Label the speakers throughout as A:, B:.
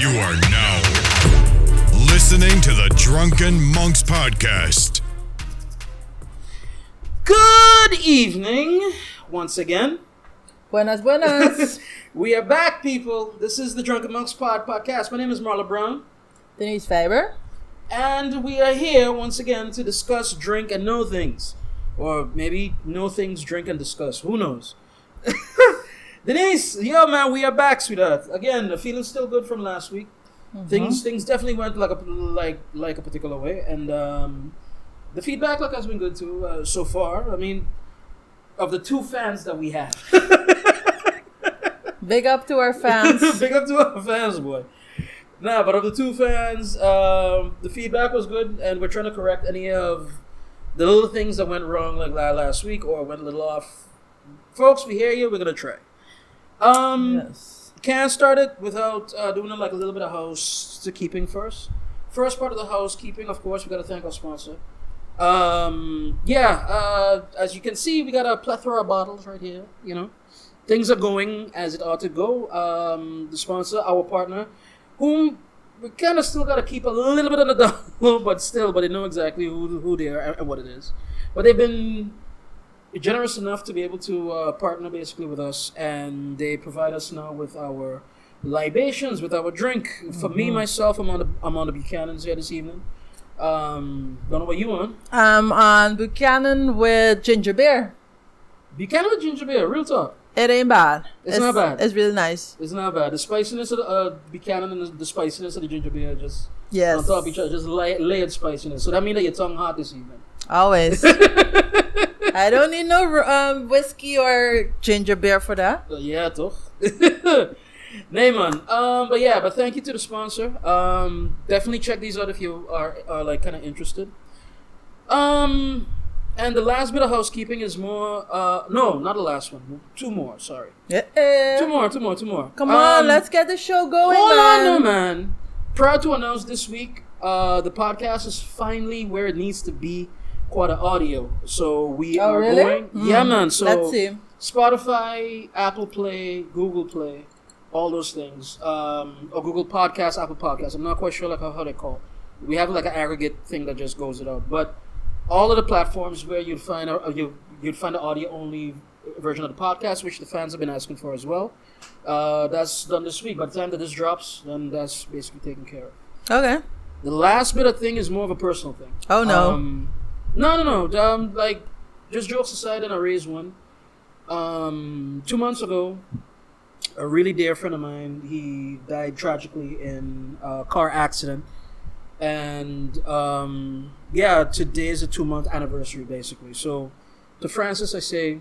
A: You are now listening to the Drunken Monks Podcast.
B: Good evening, once again.
C: Buenas, buenas.
B: We are back, people. This is the Drunken Monks Podcast. My name is Marla Brown.
C: Denise Faber.
B: And we are here once again to discuss, drink, and know things. Or maybe know things, drink, and discuss. Who knows? Denise, yo man, we are back, sweetheart. Again, the feeling's still good from last week. Things definitely went like a particular way, and the feedback has been good too so far. I mean, of the two fans that we have,
C: big up to our fans.
B: Big up to our fans, boy. Nah, but of the two fans, the feedback was good, and we're trying to correct any of the little things that went wrong like last week or went a little off. Folks, we hear you. We're gonna try.
C: Yes.
B: Can't start it without doing a little bit of housekeeping first. First part of the housekeeping, of course, we got to thank our sponsor. As you can see, we got a plethora of bottles right here. You know, things are going as it ought to go. The sponsor, our partner, whom we kind of still got to keep a little bit on the down, but they know exactly who they are and what it is. But they've been generous enough to be able to partner basically with us, and they provide us now with our libations, with our drink. For me, myself, I'm on the Buchanan's here this evening. Don't know what you on.
C: I'm on Buchanan with ginger beer.
B: Buchanan with ginger beer, real talk.
C: It ain't bad.
B: It's not bad.
C: It's really nice.
B: It's not bad. The spiciness of the Buchanan and the spiciness of the ginger beer just
C: Yes.
B: on top of each other, just layered spiciness. So that means that your tongue hot this evening.
C: Always. I don't need no whiskey or ginger beer for that.
B: Yeah, toch? Nee, man. But thank you to the sponsor. Definitely check these out if you are kind of interested. And the last bit of housekeeping is more. No, not the last one. Two more. Sorry.
C: Yeah.
B: Two more.
C: Come on, let's get the show going,
B: hold
C: man.
B: on, man. Proud to announce this week, the podcast is finally where it needs to be. Quite audio. So we are
C: really?
B: going. Yeah, man. So
C: Let's see.
B: Spotify, Apple Play, Google Play, all those things. Or Google Podcasts, Apple Podcasts. I'm not quite sure how they call it. We have an aggregate thing that just goes it out. But all of the platforms where you'd find the audio only version of the podcast, which the fans have been asking for as well. That's done this week. By the time that this drops, then that's basically taken care of.
C: Okay.
B: The last bit of thing is more of a personal thing.
C: Oh no.
B: No. Just jokes aside, and I raised one. 2 months ago, a really dear friend of mine, he died tragically in a car accident. And, today is a 2-month anniversary, basically. So, to Francis, I say,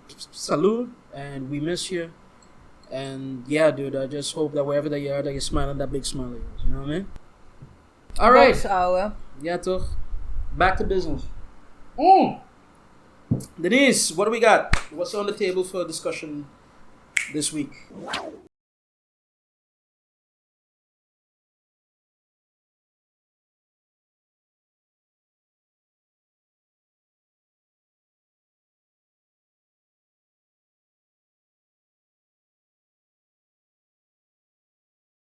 B: salud, and we miss you. And, yeah, dude, I just hope that wherever that you're smiling that big smile of yours. You know what I mean? All right. Yeah, toch. Back to business. Denise, what do we got? What's on the table for discussion this week?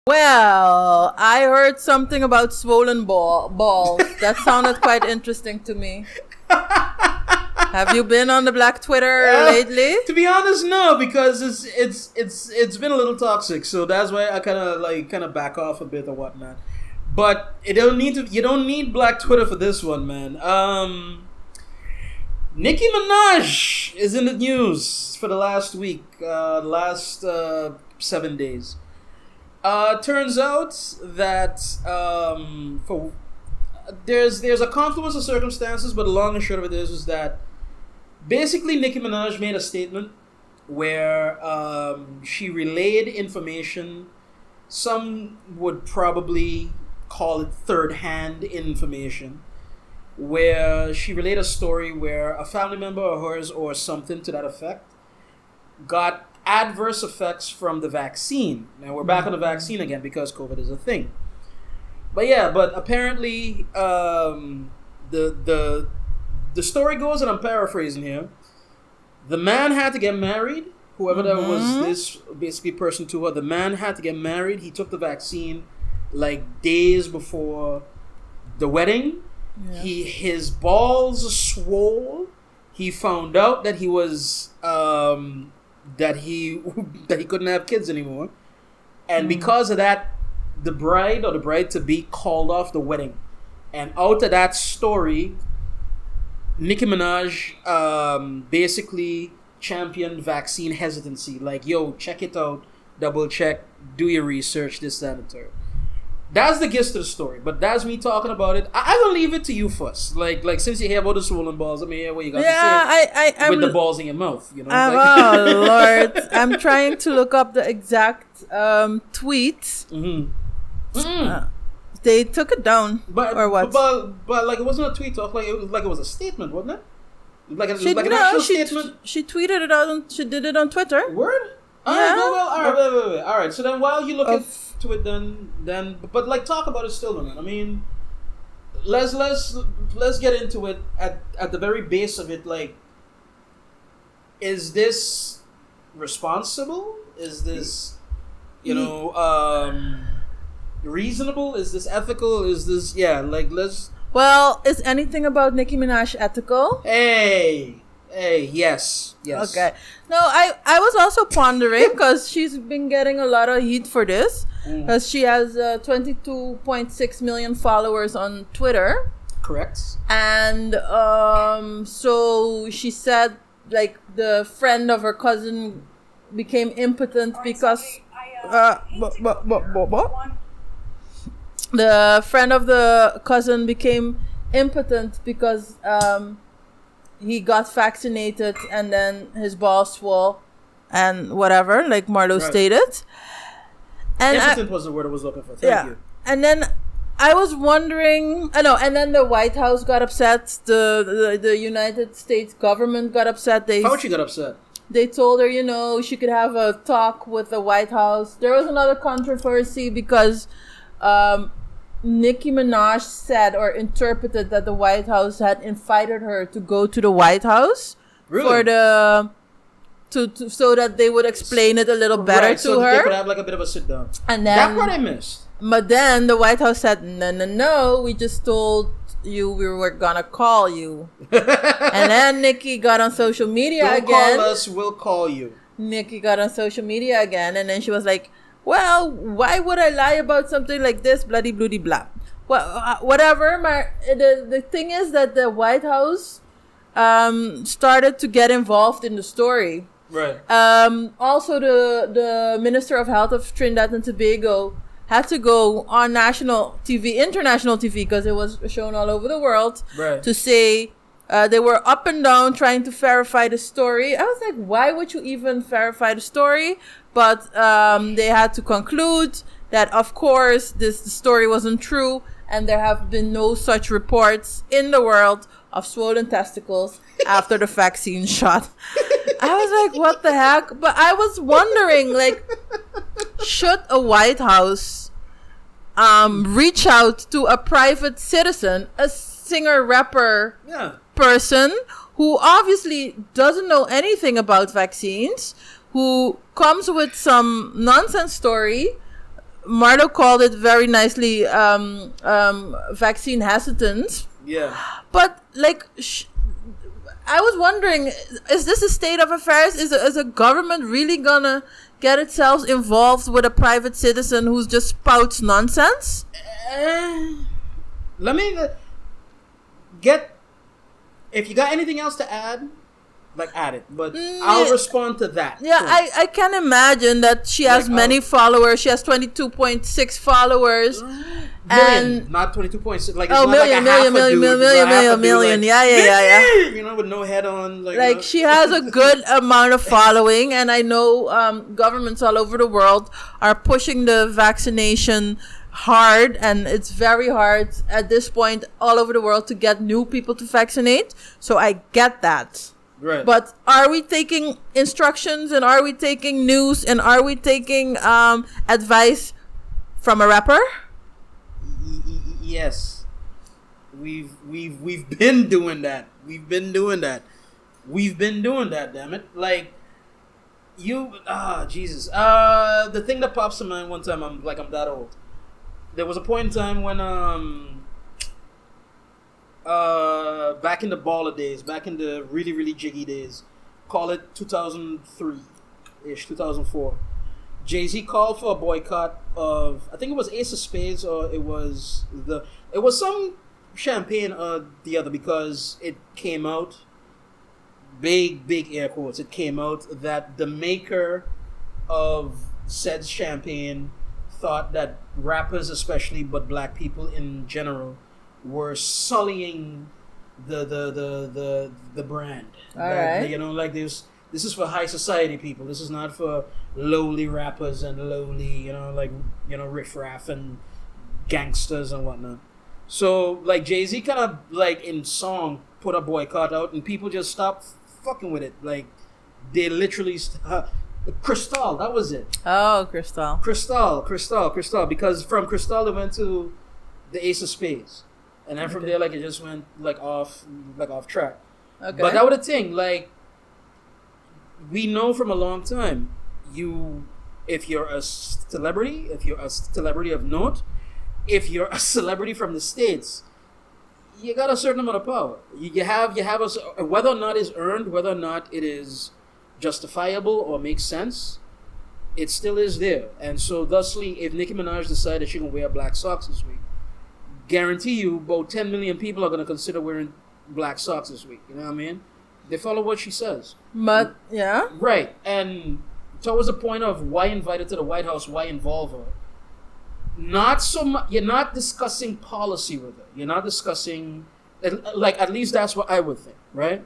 C: Well, I heard something about swollen balls. That sounded quite interesting to me. Have you been on the Black Twitter lately?
B: To be honest, no, because it's been a little toxic, so that's why I kind of back off a bit or whatnot. But you don't need Black Twitter for this one, man. Nicki Minaj is in the news for the last week, 7 days. Turns out that there's a confluence of circumstances, but the long and short of it is that basically Nicki Minaj made a statement where she relayed information. Some would probably call it third-hand information, where she relayed a story where a family member of hers or something to that effect got adverse effects from the vaccine. Now we're back on the vaccine again because COVID is a thing. But apparently the story goes, and I'm paraphrasing here, the man had to get married whoever that was, this basically person to her. The man had to get married. He took the vaccine like days before the wedding.
C: Yeah.
B: His balls swole. He found out that he was that he couldn't have kids anymore, and because of that, the bride or the bride to be called off the wedding. And out of that story, Nicki Minaj basically championed vaccine hesitancy. Like, yo, check it out, double check, do your research, this, that, and the third. That's the gist of the story, but that's me talking about it. I will leave it to you first. Like since you hear about the swollen balls, let me hear what you got to say.
C: I'm
B: with the balls in your mouth, you know.
C: Oh Lord, I'm trying to look up the exact tweet. They took it down, or what?
B: But like it wasn't a tweet talk. Like it was a statement, wasn't it? Like an actual statement.
C: She tweeted it out. She did it on Twitter.
B: Word. All right. So then, while you look into it, then, but like talk about it still, man. I mean, let's get into it at the very base of it. Like, is this responsible? Is this, reasonable? Is this ethical? Is this let's.
C: Well, is anything about Nicki Minaj ethical?
B: Hey, yes.
C: Okay. No, I was also pondering because she's been getting a lot of heat for this because she has 22.6 million followers on Twitter.
B: Correct.
C: And so she said like the friend of her cousin became impotent because the friend of the cousin became impotent because he got vaccinated and then his balls swole and whatever, like Marlo stated. And
B: impotent was the word I was looking for. Thank you.
C: And then I was wondering, and then the White House got upset. The United States government got upset.
B: Fauci got upset.
C: They told her, she could have a talk with the White House. There was another controversy because Nicki Minaj said or interpreted that the White House had invited her to go to the White House for so that they would explain it a little better to
B: so
C: her.
B: That they could have like a bit of a sit down.
C: And then
B: that part I missed.
C: But then the White House said, no, we just told you we were gonna call you. And then Nicki got on social media again.
B: Don't call us, we'll call you.
C: Nicki got on social media again, and then she was like, well, why would I lie about something like this? Bloody, bloody, blah. Well, whatever. The thing is that the White House started to get involved in the story.
B: Right.
C: Also, the Minister of Health of Trinidad and Tobago had to go on national TV, international TV, because it was shown all over the world, to say they were up and down trying to verify the story. I was like, why would you even verify the story? But they had to conclude that, of course, the story wasn't true, and there have been no such reports in the world of swollen testicles after the vaccine shot. I was like, what the heck? But I was wondering, like, should a White House reach out to a private citizen, a singer-rapper person who obviously doesn't know anything about vaccines, who comes with some nonsense story? Marlo called it very nicely vaccine hesitant.
B: Yeah.
C: But, like, I was wondering, is this a state of affairs? Is a government really gonna get itself involved with a private citizen who's just spouts nonsense?
B: Let me if you got anything else to add, like, add it. But I'll respond to that.
C: Yeah, I can imagine that she has many followers. She has 22.6 followers.
B: Million, not 22.6. Like, it's
C: million. Yeah.
B: With no head on.
C: Like she has a good amount of following, and I know governments all over the world are pushing the vaccination hard, and it's very hard at this point all over the world to get new people to vaccinate. So I get that.
B: Right.
C: But are we taking instructions, and are we taking news, and are we taking advice from a rapper?
B: Yes. We've been doing that. Damn it. Like, Jesus. The thing that pops to mind one time, I'm that old. There was a point in time when back in the baller days, back in the really, really jiggy days, call it 2003-ish, 2004, Jay-Z called for a boycott of, I think it was Ace of Spades, or it was some champagne or the other, because it came out, big air quotes, it came out that the maker of said champagne thought that rappers especially, but black people in general, were sullying the brand.
C: All right.
B: You know, like this is for high society people. This is not for lowly rappers and lowly, riffraff and gangsters and whatnot. So like Jay-Z kind of like in song put a boycott out, and people just stopped fucking with it. Like they literally Cristal, that was it.
C: Oh, Cristal,
B: because from Cristal it went to the Ace of Spades, and then from there it just went off track.
C: Okay.
B: But that was the thing. Like we know from a long time, if you're a celebrity of note, if you're a celebrity from the States, you got a certain amount of power. You have whether or not it's earned, whether or not it is justifiable or makes sense, it still is there. And so thusly, if Nicki Minaj decided she can wear black socks this week, guarantee you about 10 million people are going to consider wearing black socks this week. You know what I mean? They follow what she says.
C: But yeah,
B: right. And towards the point of why invite her to the White House, why involve her, not so much. You're not discussing policy with her. You're not discussing, at least that's what I would think, right?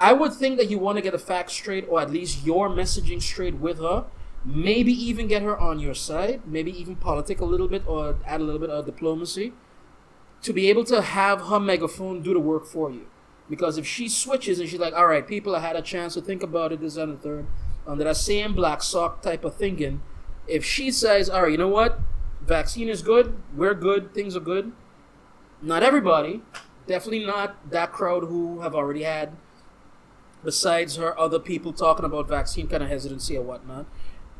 B: I would think that you want to get the facts straight, or at least your messaging straight with her. Maybe even get her on your side. Maybe even politic a little bit, or add a little bit of diplomacy, to be able to have her megaphone do the work for you. Because if she switches and she's like, all right, people, I had a chance to think about it, this and the third, under that same black sock type of thinking, if she says, all right, you know what? Vaccine is good, we're good, things are good. Not everybody. Definitely not that crowd who have already had, besides her, other people talking about vaccine kind of hesitancy or whatnot.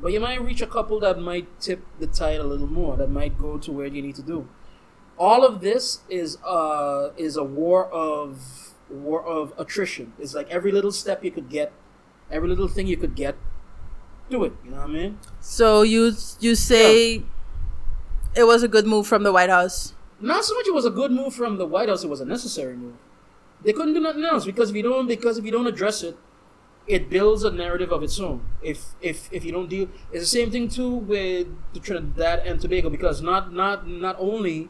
B: But you might reach a couple that might tip the tide a little more, that might go to where you need to do. All of this is a war of attrition. It's like every little step you could get, every little thing you could get, do it. You know what I mean?
C: So you say it was a good move from the White House?
B: Not so much it was a good move from the White House, it was a necessary move. They couldn't do nothing else, because if you don't address it, it builds a narrative of its own. If you don't deal, it's the same thing too with the Trinidad and Tobago, because not only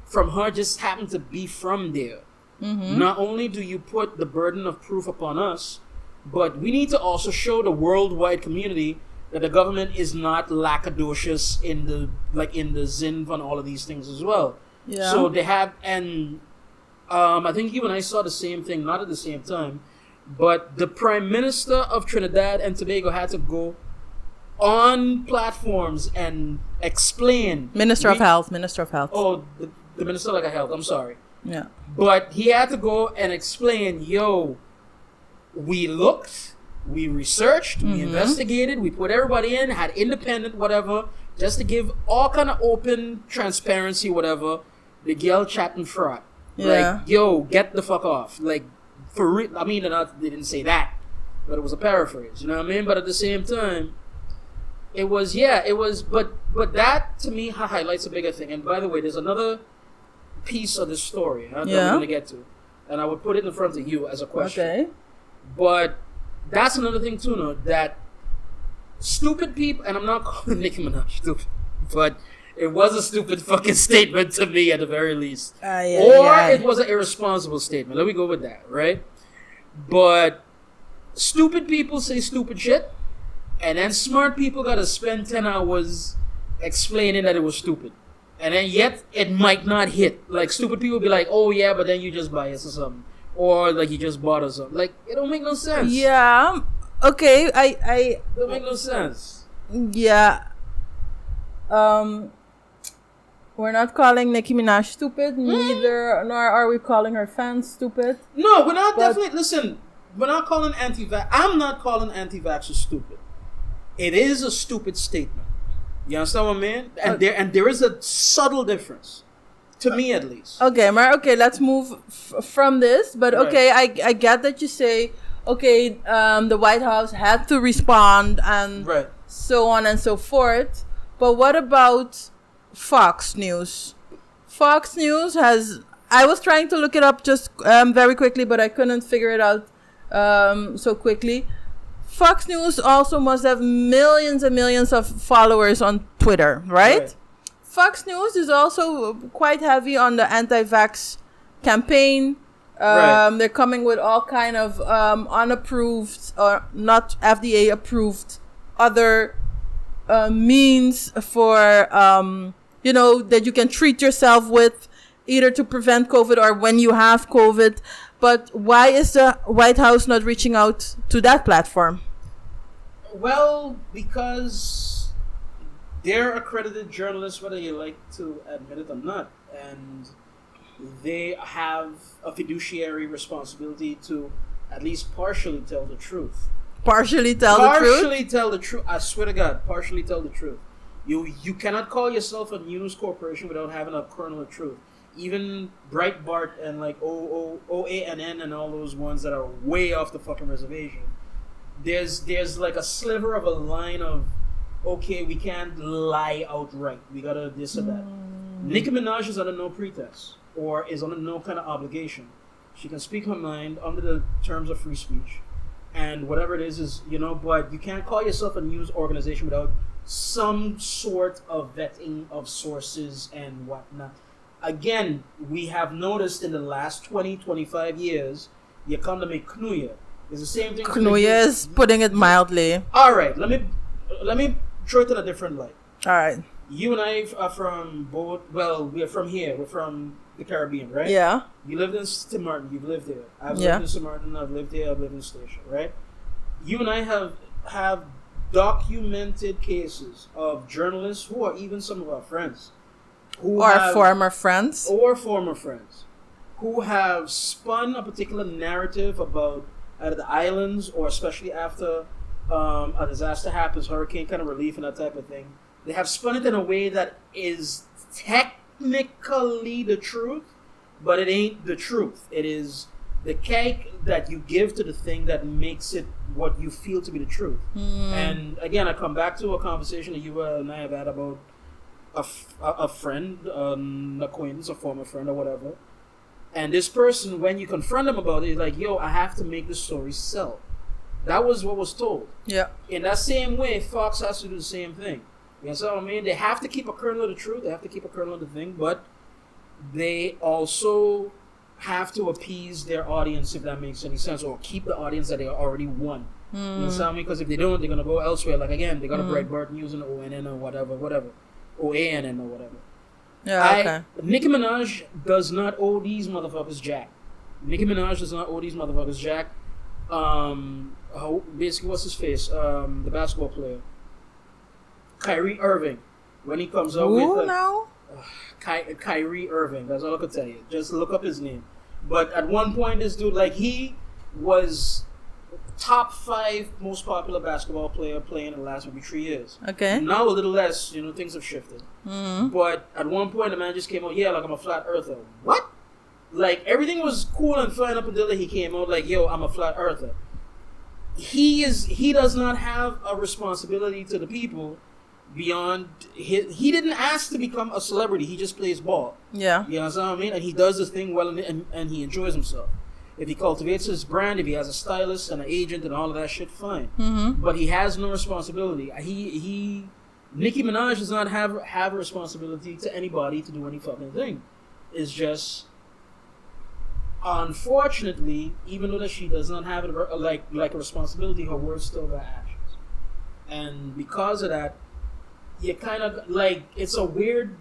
B: from her just happen to be from there. Mm-hmm. Not only do you put the burden of proof upon us, but we need to also show the worldwide community that the government is not lackadaicious in the ZINV and all of these things as well.
C: Yeah.
B: So they have, and I think you and I saw the same thing, not at the same time, but the Prime Minister of Trinidad and Tobago had to go on platforms and explain.
C: Minister of Health.
B: Oh, the Minister of Health, I'm sorry.
C: Yeah.
B: But he had to go and explain, we looked, we researched, we investigated, we put everybody in, had independent whatever, just to give all kind of open transparency, whatever. The girl chatting fraud.
C: Yeah.
B: Like, get the fuck off. Like, for real. I mean, they didn't say that, but it was a paraphrase. You know what I mean? But at the same time, it was, but that to me highlights a bigger thing. And by the way, there's another piece of this story that we're going to get to. And I would put it in front of you as a question.
C: Okay.
B: But that's another thing too, no, that stupid people, and I'm not calling Nicki Minaj stupid, but it was a stupid fucking statement to me at the very least. It was an irresponsible statement. Let me go with that, right? But stupid people say stupid shit, and then smart people gotta spend 10 hours explaining that it was stupid. And then yet it might not hit. Like stupid people be like, oh yeah, but then you just biased or something. Or like you just bought or something. Like it don't make no sense.
C: Yeah. Okay.
B: It don't make no sense.
C: Yeah. We're not calling Nicki Minaj stupid, nor are we calling her fans stupid.
B: No, we're not. Definitely, listen, we're not calling I'm not calling anti-vaxxers stupid. It is a stupid statement. You understand what I mean? And there is a subtle difference, to me at least.
C: Okay, okay, let's move from this. But okay, I get that you say, okay, the White House had to respond and so on and so forth. But what about Fox News? Fox News has... I was trying to look it up just very quickly, but I couldn't figure it out so quickly. Fox News also must have millions and millions of followers on Twitter, right? Fox News is also quite heavy on the anti-vax campaign. They're coming with all kind of unapproved or not FDA approved other means for that you can treat yourself with, either to prevent COVID or when you have COVID. But why is the White House not reaching out to that platform?
B: Well, because they're accredited journalists, whether you like to admit it or not, and they have a fiduciary responsibility to at least partially tell the truth.
C: Partially tell the truth?
B: I swear to God, partially tell the truth. You cannot call yourself a news corporation without having a kernel of truth. Even Breitbart and like OANN and all those ones that are way off the fucking reservation, there's like a sliver of a line of, okay, we can't lie outright. We gotta this or that. Nicki Minaj is under no pretense or is under no kind of obligation. She can speak her mind under the terms of free speech, and whatever it is, but you can't call yourself a news organization without some sort of vetting of sources and whatnot. Again, we have noticed in the last 20-25 years, you come to make Knuya. It's the same thing.
C: Knuya is putting it mildly.
B: All right, let me throw it in a different light.
C: All right.
B: You and I are from both. Well, we're from here. We're from the Caribbean, right?
C: Yeah.
B: You lived in St. Martin. You've lived there. I've lived in St. Martin. I've lived here. I've lived in Station, right? You and I have documented cases of journalists who are even some of our friends.
C: Former friends,
B: who have spun a particular narrative about either the islands, or especially after a disaster happens, hurricane kind of relief and that type of thing. They have spun it in a way that is technically the truth, but it ain't the truth. It is the cake that you give to the thing that makes it what you feel to be the truth. And again, I come back to a conversation that you and I have had about a friend, an acquaintance, a former friend or whatever. And this person, when you confront them about it, is like, yo, I have to make the story sell. That was what was told.
C: Yeah.
B: In that same way, Fox has to do the same thing. You understand what I mean? They have to keep a kernel of the truth. They have to keep a kernel of the thing, but they also have to appease their audience, if that makes any sense, or keep the audience that they already won. You understand what I mean? Because if they don't, they're going to go elsewhere. Like, again, they're going to Breitbart News and ONN or whatever. Or ANN or whatever.
C: Yeah, okay.
B: Nicki Minaj does not owe these motherfuckers jack. Nicki Minaj does not owe these motherfuckers jack. Basically, what's his face? The basketball player. Kyrie Irving. When he comes out with...
C: now?
B: Kyrie Irving. That's all I could tell you. Just look up his name. But at one point, this dude, like, he was top 5 most popular basketball player playing in the last maybe 3 years.
C: Okay.
B: Now a little less, things have shifted. But at one point, the man just came out, like, I'm a flat earther. What? Like, everything was cool and fine up until he came out like, yo, I'm a flat earther. He does not have a responsibility to the people beyond he didn't ask to become a celebrity. He just plays ball.
C: Yeah.
B: You know what I mean? And he does this thing well, and he enjoys himself. If he cultivates his brand, if he has a stylist and an agent and all of that shit, fine. But he has no responsibility. Nicki Minaj does not have a responsibility to anybody to do any fucking thing. It's just, unfortunately, even though that she does not have like a responsibility, her words still got actions. And because of that, you kind of, like, it's a weird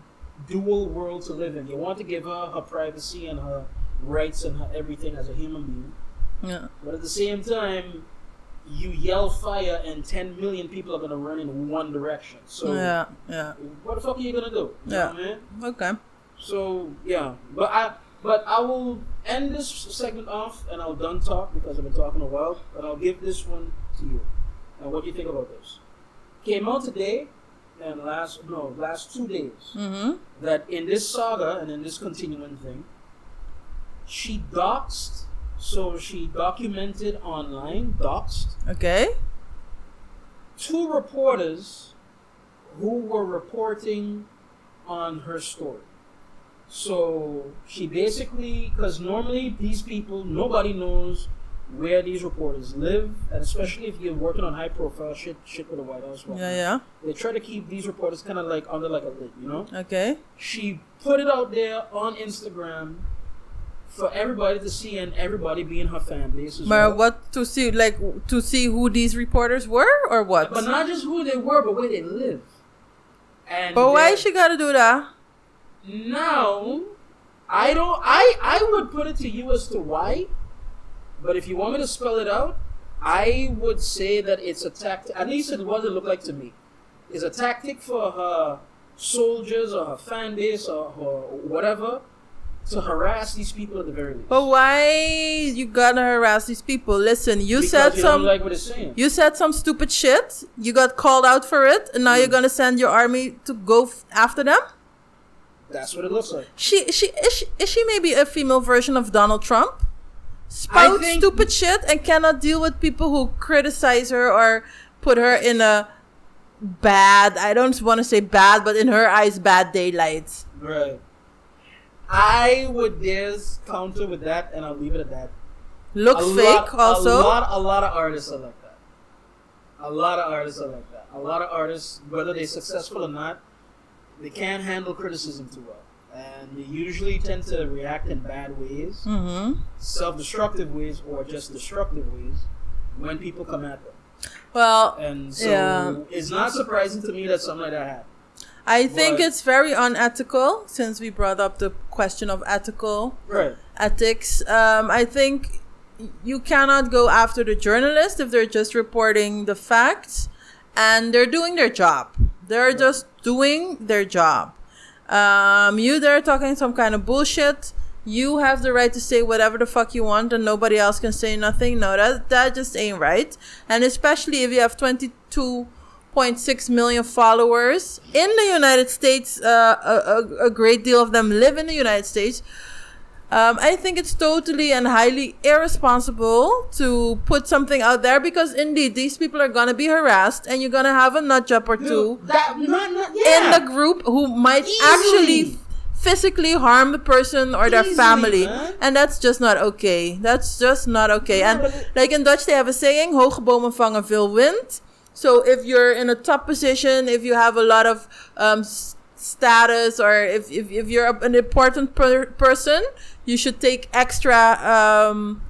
B: dual world to live in. You want to give her privacy and her rights and her everything as a human being.
C: Yeah.
B: But at the same time, you yell fire and 10 million people are going to run in one direction. So
C: yeah.
B: What the fuck are you going to do? You know what I mean?
C: Okay.
B: So, yeah. But I will end this segment off and I'll done talk because I've been talking a while. But I'll give this one to you. Now, what do you think about this? came out today and last 2 days that in this saga and in this continuing thing, she doxed. So she documented online, doxed.
C: Okay.
B: 2 reporters who were reporting on her story. So she basically, because normally these people, nobody knows where these reporters live, and especially if you're working on high profile shit with the White House.
C: Yeah.
B: They try to keep these reporters kind of like under like a lid, you know?
C: Okay.
B: She put it out there on Instagram for everybody to see, and everybody be in her fan base as well.
C: But what to see, like to see who these reporters were, or what?
B: But not just who they were, but where they live. And
C: but why she gotta do that?
B: Now, I would put it to you as to why. But if you want me to spell it out, I would say that it's a tactic. At least it what it looked like to me. It's a tactic for her soldiers or her fan base or her whatever to harass these people at the very least.
C: But why you gotta harass these people? Listen, you
B: because
C: said
B: you
C: some.
B: don't like what it's saying.
C: You said some stupid shit. You got called out for it, and now you're gonna send your army to go after them.
B: That's what it looks like.
C: Is she maybe a female version of Donald Trump? Spout stupid shit and cannot deal with people who criticize her or put her in a bad, I don't want to say bad, but in her eyes, bad daylight.
B: Right. I would just counter with that, and I'll leave it at that.
C: Looks fake, also.
B: A lot of artists are like that. A lot of artists, whether they're successful or not, they can't handle criticism too well. And they usually tend to react in bad ways, self-destructive ways, or just destructive ways when people come at them.
C: Well,
B: and so it's not surprising to me that something like that happened.
C: I think it's very unethical, since we brought up the question of ethics. I think you cannot go after the journalist if they're just reporting the facts, and they're doing their job. They're just doing their job. You there talking some kind of bullshit. You have the right to say whatever the fuck you want, and nobody else can say nothing. No, that just ain't right. And especially if you have 22.6 million followers in the United States, a great deal of them live in the United States. I think it's totally and highly irresponsible to put something out there, because indeed these people are gonna be harassed, and you're gonna have a nut job or two in the group who might actually physically harm the person or their family, man. And that's just not okay. And like in Dutch, they have a saying: "Hoge bomen vangen veel wind." So if you're in a top position, if you have a lot of status, or if you're an important person, you should take extra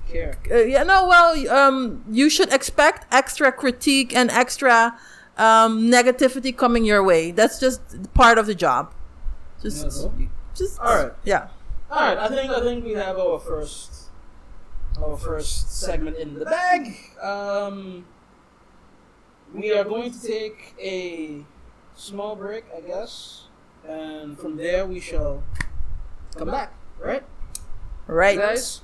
B: care.
C: You should expect extra critique and extra negativity coming your way. That's just part of the job. Just
B: all right.
C: Yeah.
B: All right. I think we have our first segment in the bag. We are going to take a small break, I guess. And from there, we shall come back, right?
C: Right.
B: Guys?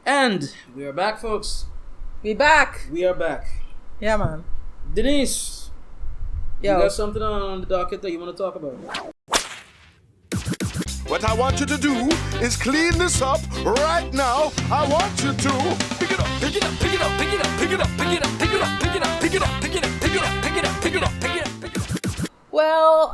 B: And we are back, folks.
C: We back.
B: We are back.
C: Yeah, man.
B: Denise, you got something on the docket that you want to talk about?
D: What I want you to do is clean this up right now. I want you to pick it up, pick it up, pick it up, pick it up, pick it up, pick it up, pick it up, pick it up, pick it up, pick it up, pick it up, pick it up, pick it up, pick it up, pick it up.
C: Well,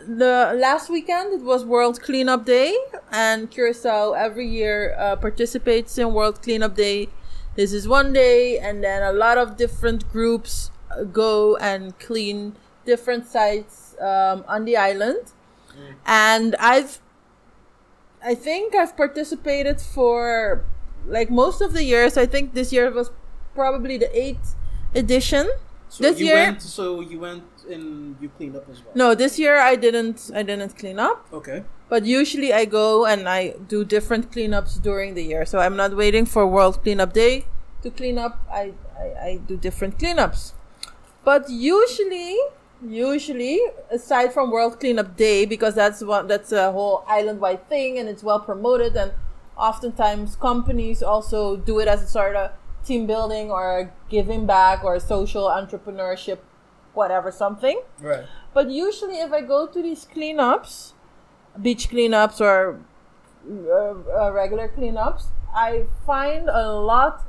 C: the last weekend it was World Cleanup Day, and Curacao every year participates in World Cleanup Day. This is one day, and then a lot of different groups go and clean different sites on the island. And I think I've participated for like most of the years. I think this year was probably the 8th edition.
B: So
C: this year,
B: you went and you cleaned up as well.
C: no, this year I didn't clean up.
B: Okay.
C: But usually I go and I do different cleanups during the year. So I'm not waiting for World Cleanup Day to clean up. I do different cleanups. But usually, aside from World Cleanup Day, because that's a whole island-wide thing and it's well promoted, and oftentimes companies also do it as a sort of team building or giving back or social entrepreneurship, whatever, something.
B: Right.
C: But usually if I go to these cleanups, beach cleanups or regular cleanups, I find a lot,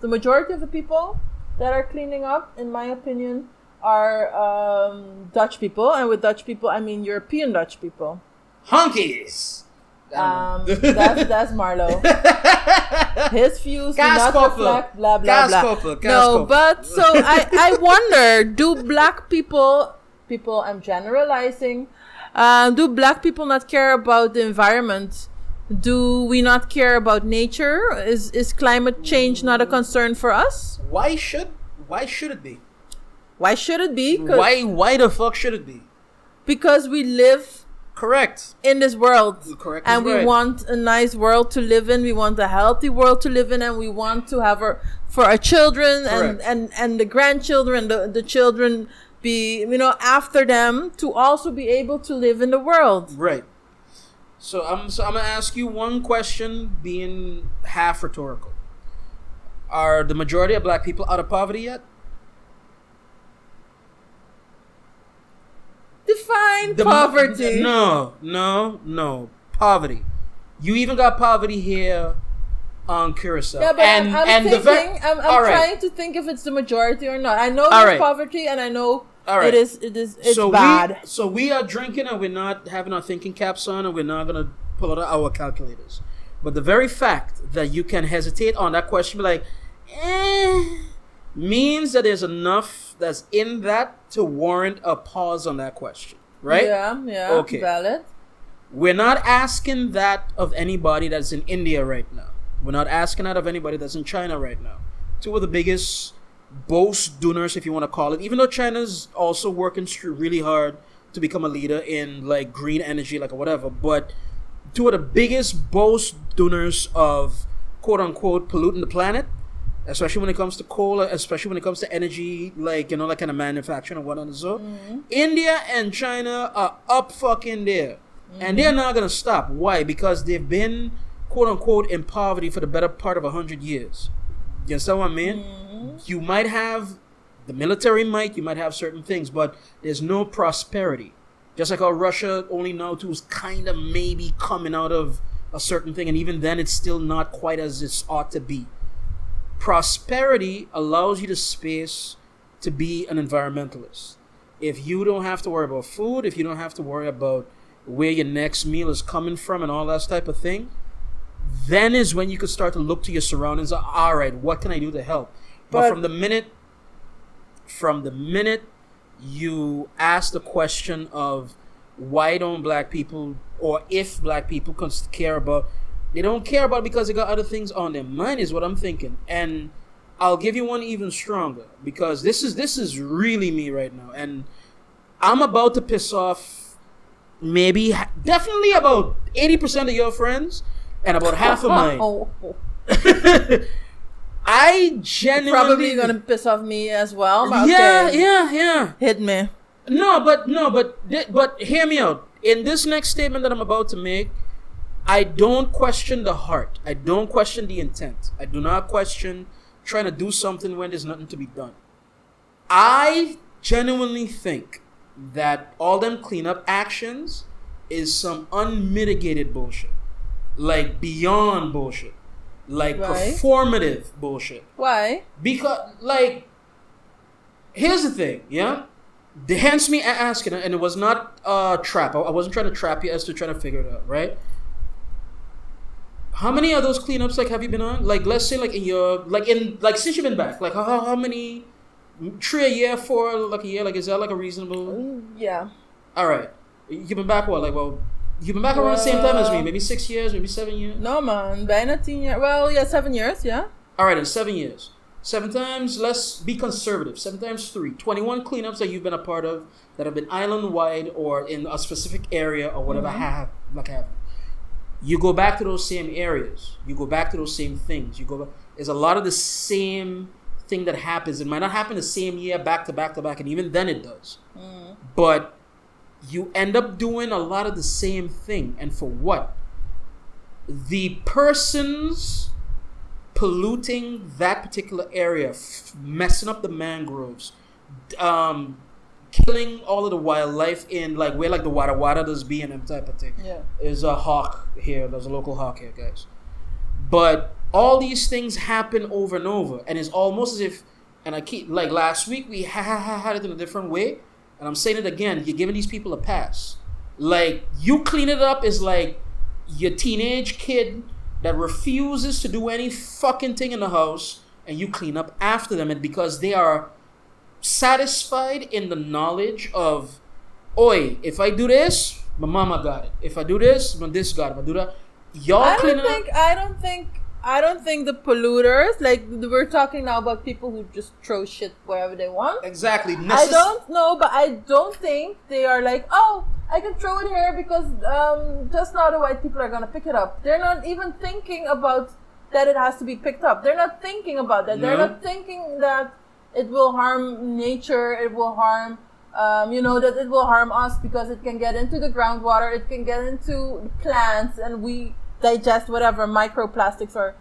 C: the majority of the people that are cleaning up, in my opinion, are Dutch people. And with Dutch people, I mean European Dutch people.
B: Honkies!
C: That's Marlo. His views do not reflect blah blah blah. No, but so I wonder, do black people, I'm generalizing, do black people not care about the environment? Do we not care about nature? Is climate change not a concern for us?
B: Why should it be?
C: Why should it be?
B: Why the fuck should it be?
C: Because we live
B: correct
C: in this world.
B: Correct.
C: And we want a nice world to live in. We want a healthy world to live in, and we want to have for our children and the grandchildren, the children be, after them, to also be able to live in the world.
B: Right. So I'm gonna ask you one question, being half rhetorical. Are the majority of black people out of poverty yet?
C: Define poverty.
B: No. Poverty. You even got poverty here on Curacao.
C: Yeah, but I'm trying to think if it's the majority or not. I know there's poverty, and I know it's bad.
B: So we are drinking, and we're not having our thinking caps on, and we're not gonna pull out our calculators. But the very fact that you can hesitate on that question, be like, means that there's enough that's in that to warrant a pause on that question, right?
C: Yeah. Okay. Valid.
B: We're not asking that of anybody that's in India right now. We're not asking that of anybody that's in China right now. Two of the biggest boast donors, if you want to call it, even though China's also working really hard to become a leader in like green energy, like whatever, but two of the biggest boast donors of quote unquote polluting the planet, especially when it comes to coal, especially when it comes to energy, like kind of manufacturing and whatnot. So India and China are up fucking there, and they're not gonna stop. Why? Because they've been quote unquote in poverty for the better part of 100 years. You understand what I mean? You might have the military might, you might have certain things, but there's no prosperity. Just like how Russia only now too is kind of maybe coming out of a certain thing, and even then it's still not quite as it ought to be. Prosperity allows you the space to be an environmentalist. If you don't have to worry about food, if you don't have to worry about where your next meal is coming from and all that type of thing, then is when you could start to look to your surroundings. All right, what can I do to help? But from the minute you ask the question of why don't black people, or if black people care about, they don't care about it because they got other things on their mind, is what I'm thinking. And I'll give you one even stronger, because this is really me right now, and I'm about to piss off definitely about 80% of your friends and about half of mine. I genuinely
C: probably gonna piss off me as well.
B: Yeah.
C: Hit me.
B: No, but hear me out. In this next statement that I'm about to make, I don't question the heart. I don't question the intent. I do not question trying to do something when there's nothing to be done. I genuinely think that all them cleanup actions is some unmitigated bullshit. Like beyond bullshit. Like performative bullshit.
C: Why?
B: Because, like, here's the thing, yeah? Hence me asking, and it was not a trap. I wasn't trying to trap you as to trying to figure it out, right? How many of those cleanups, like, have you been on? Like, let's say, like, since you've been back, like, how many, 3 a year, 4, like, a year? Like, is that, like, a reasonable?
C: Yeah.
B: All right. You've been back, what, like, well, You've been back around the same time as me, maybe 6 years, maybe 7 years.
C: No man, bijna 10 years. Well, yeah, 7 years, yeah.
B: All right, in 7 years. 7 times, let's be conservative. 7 times 3. 21 cleanups that you've been a part of that have been island-wide or in a specific area or whatever have. You go back to those same areas. You go back to those same things. There's a lot of the same thing that happens. It might not happen the same year back to back to back, and even then it does. But you end up doing a lot of the same thing. And for what? The persons polluting that particular area, messing up the mangroves, killing all of the wildlife in like where like the wada does be and them type of thing.
C: Yeah.
B: There's a hawk here. There's a local hawk here, guys. But all these things happen over and over, and it's almost as if, and I keep like last week we had it in a different way, and I'm saying it again. You're giving these people a pass. Like you clean it up is like your teenage kid that refuses to do any fucking thing in the house, and you clean up after them, and because they are satisfied in the knowledge of, oi, if I do this, my mama got it. If I do this, my this got it. If I do that, y'all clean it up.
C: I don't think the polluters, like we're talking now about people who just throw shit wherever they want.
B: Exactly.
C: I don't know, but I don't think they are like, oh, I can throw it here because just now the white people are gonna pick it up. They're not even thinking about that it has to be picked up. They're not thinking about that. No. They're not thinking that it will harm nature. It will harm, that it will harm us because it can get into the groundwater. It can get into plants, and we digest whatever microplastics or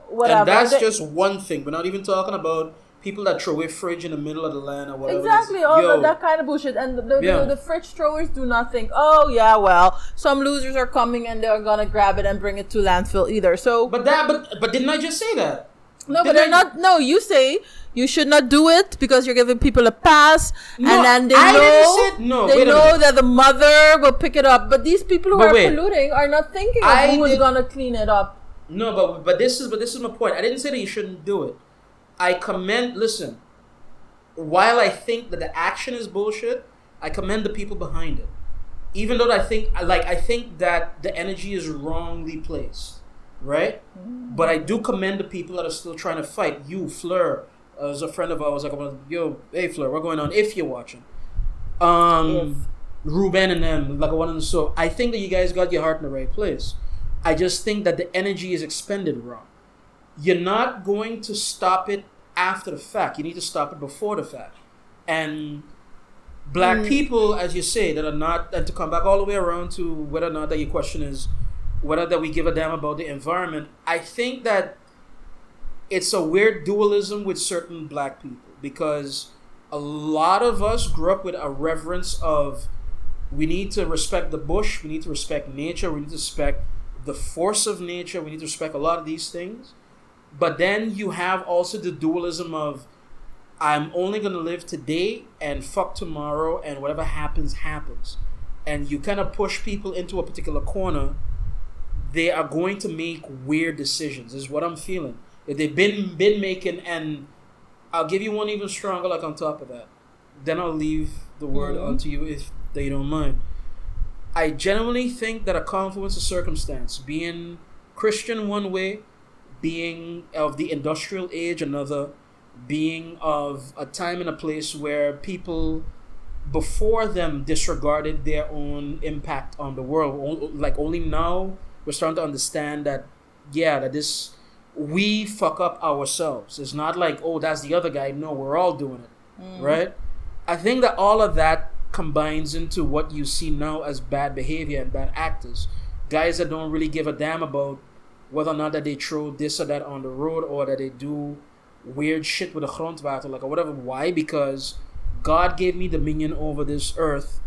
C: whatever.
B: And that's just one thing. We're not even talking about people that throw away fridge in the middle of the land or whatever.
C: Exactly, all that kind of bullshit. And the fridge throwers do not think, oh yeah, well, some losers are coming and they're gonna grab it and bring it to landfill either. So, but
B: didn't I just say that?
C: No, but they're not. No, you say you should not do it because you're giving people a pass,
B: no,
C: and then they know that the mother will pick it up. But these people who are polluting are not thinking of who is gonna clean it up.
B: No, but this is my point. I didn't say that you shouldn't do it. I commend. Listen, while I think that the action is bullshit, I commend the people behind it. Even though I think that the energy is wrongly placed, right? But I do commend the people that are still trying to fight. You, Fleur, as a friend of ours, like, yo, hey Fleur, what's going on? If you're watching, Ruben and them, like one on the show. I think that you guys got your heart in the right place. I just think that the energy is expended wrong. You're not going to stop it after the fact. You need to stop it before the fact. And black people, as you say, that are not, and to come back all the way around to whether or not that your question is whether that we give a damn about the environment, I think that it's a weird dualism with certain black people because a lot of us grew up with a reverence of we need to respect the bush, we need to respect nature, we need to respect the force of nature, we need to respect a lot of these things. But then you have also the dualism of I'm only going to live today and fuck tomorrow and whatever happens, happens. And you kind of push people into a particular corner. They are going to make weird decisions is what I'm feeling. If they've been making, and I'll give you one even stronger like on top of that. Then I'll leave the word onto you if they don't mind. I genuinely think that a confluence of circumstance, being Christian one way, being of the industrial age another, being of a time and a place where people before them disregarded their own impact on the world. Like only now we're starting to understand that, that this, we fuck up ourselves. It's not like, oh, that's the other guy. No, we're all doing it, right? I think that all of that combines into what you see now as bad behavior and bad actors. Guys that don't really give a damn about whether or not that they throw this or that on the road or that they do weird shit with a grondwater, like or whatever. Why? Because God gave me dominion over this earth.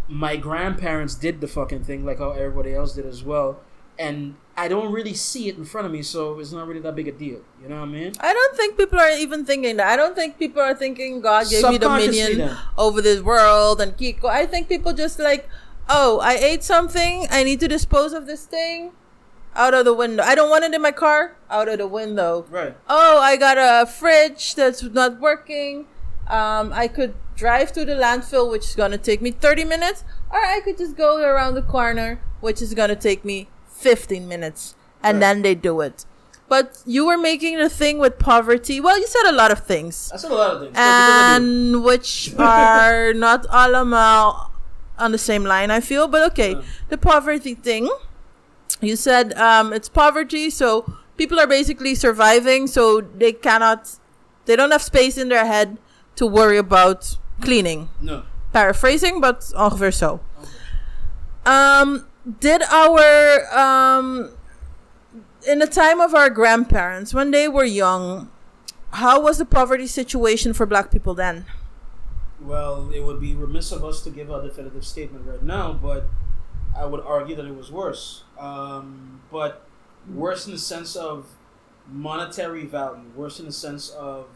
B: My grandparents did the fucking thing like how everybody else did as well. And I don't really see it in front of me, so it's not really that big a deal. You know what I mean?
C: I don't think people are even thinking that. I don't think people are thinking God gave me dominion over this world and Kiko. I think people just like, oh, I ate something, I need to dispose of this thing. Out of the window. I don't want it in my car. Out of the window.
B: Right.
C: Oh, I got a fridge that's not working. I could drive to the landfill, which is going to take me 30 minutes. or I could just go around the corner, which is gonna take me 15 minutes, and then they do it. But you were making the thing with poverty. Well, you said a lot of things.
B: I said a lot of things.
C: And which are not all on the same line, I feel. But okay, the poverty thing. You said it's poverty, so people are basically surviving, so they don't have space in their head to worry about cleaning.
B: No.
C: Paraphrasing, but ongeveer so. Okay. Did our... in the time of our grandparents, when they were young, how was the poverty situation for black people then?
B: Well, it would be remiss of us to give a definitive statement right now, but I would argue that it was worse. But worse in the sense of monetary value, worse in the sense of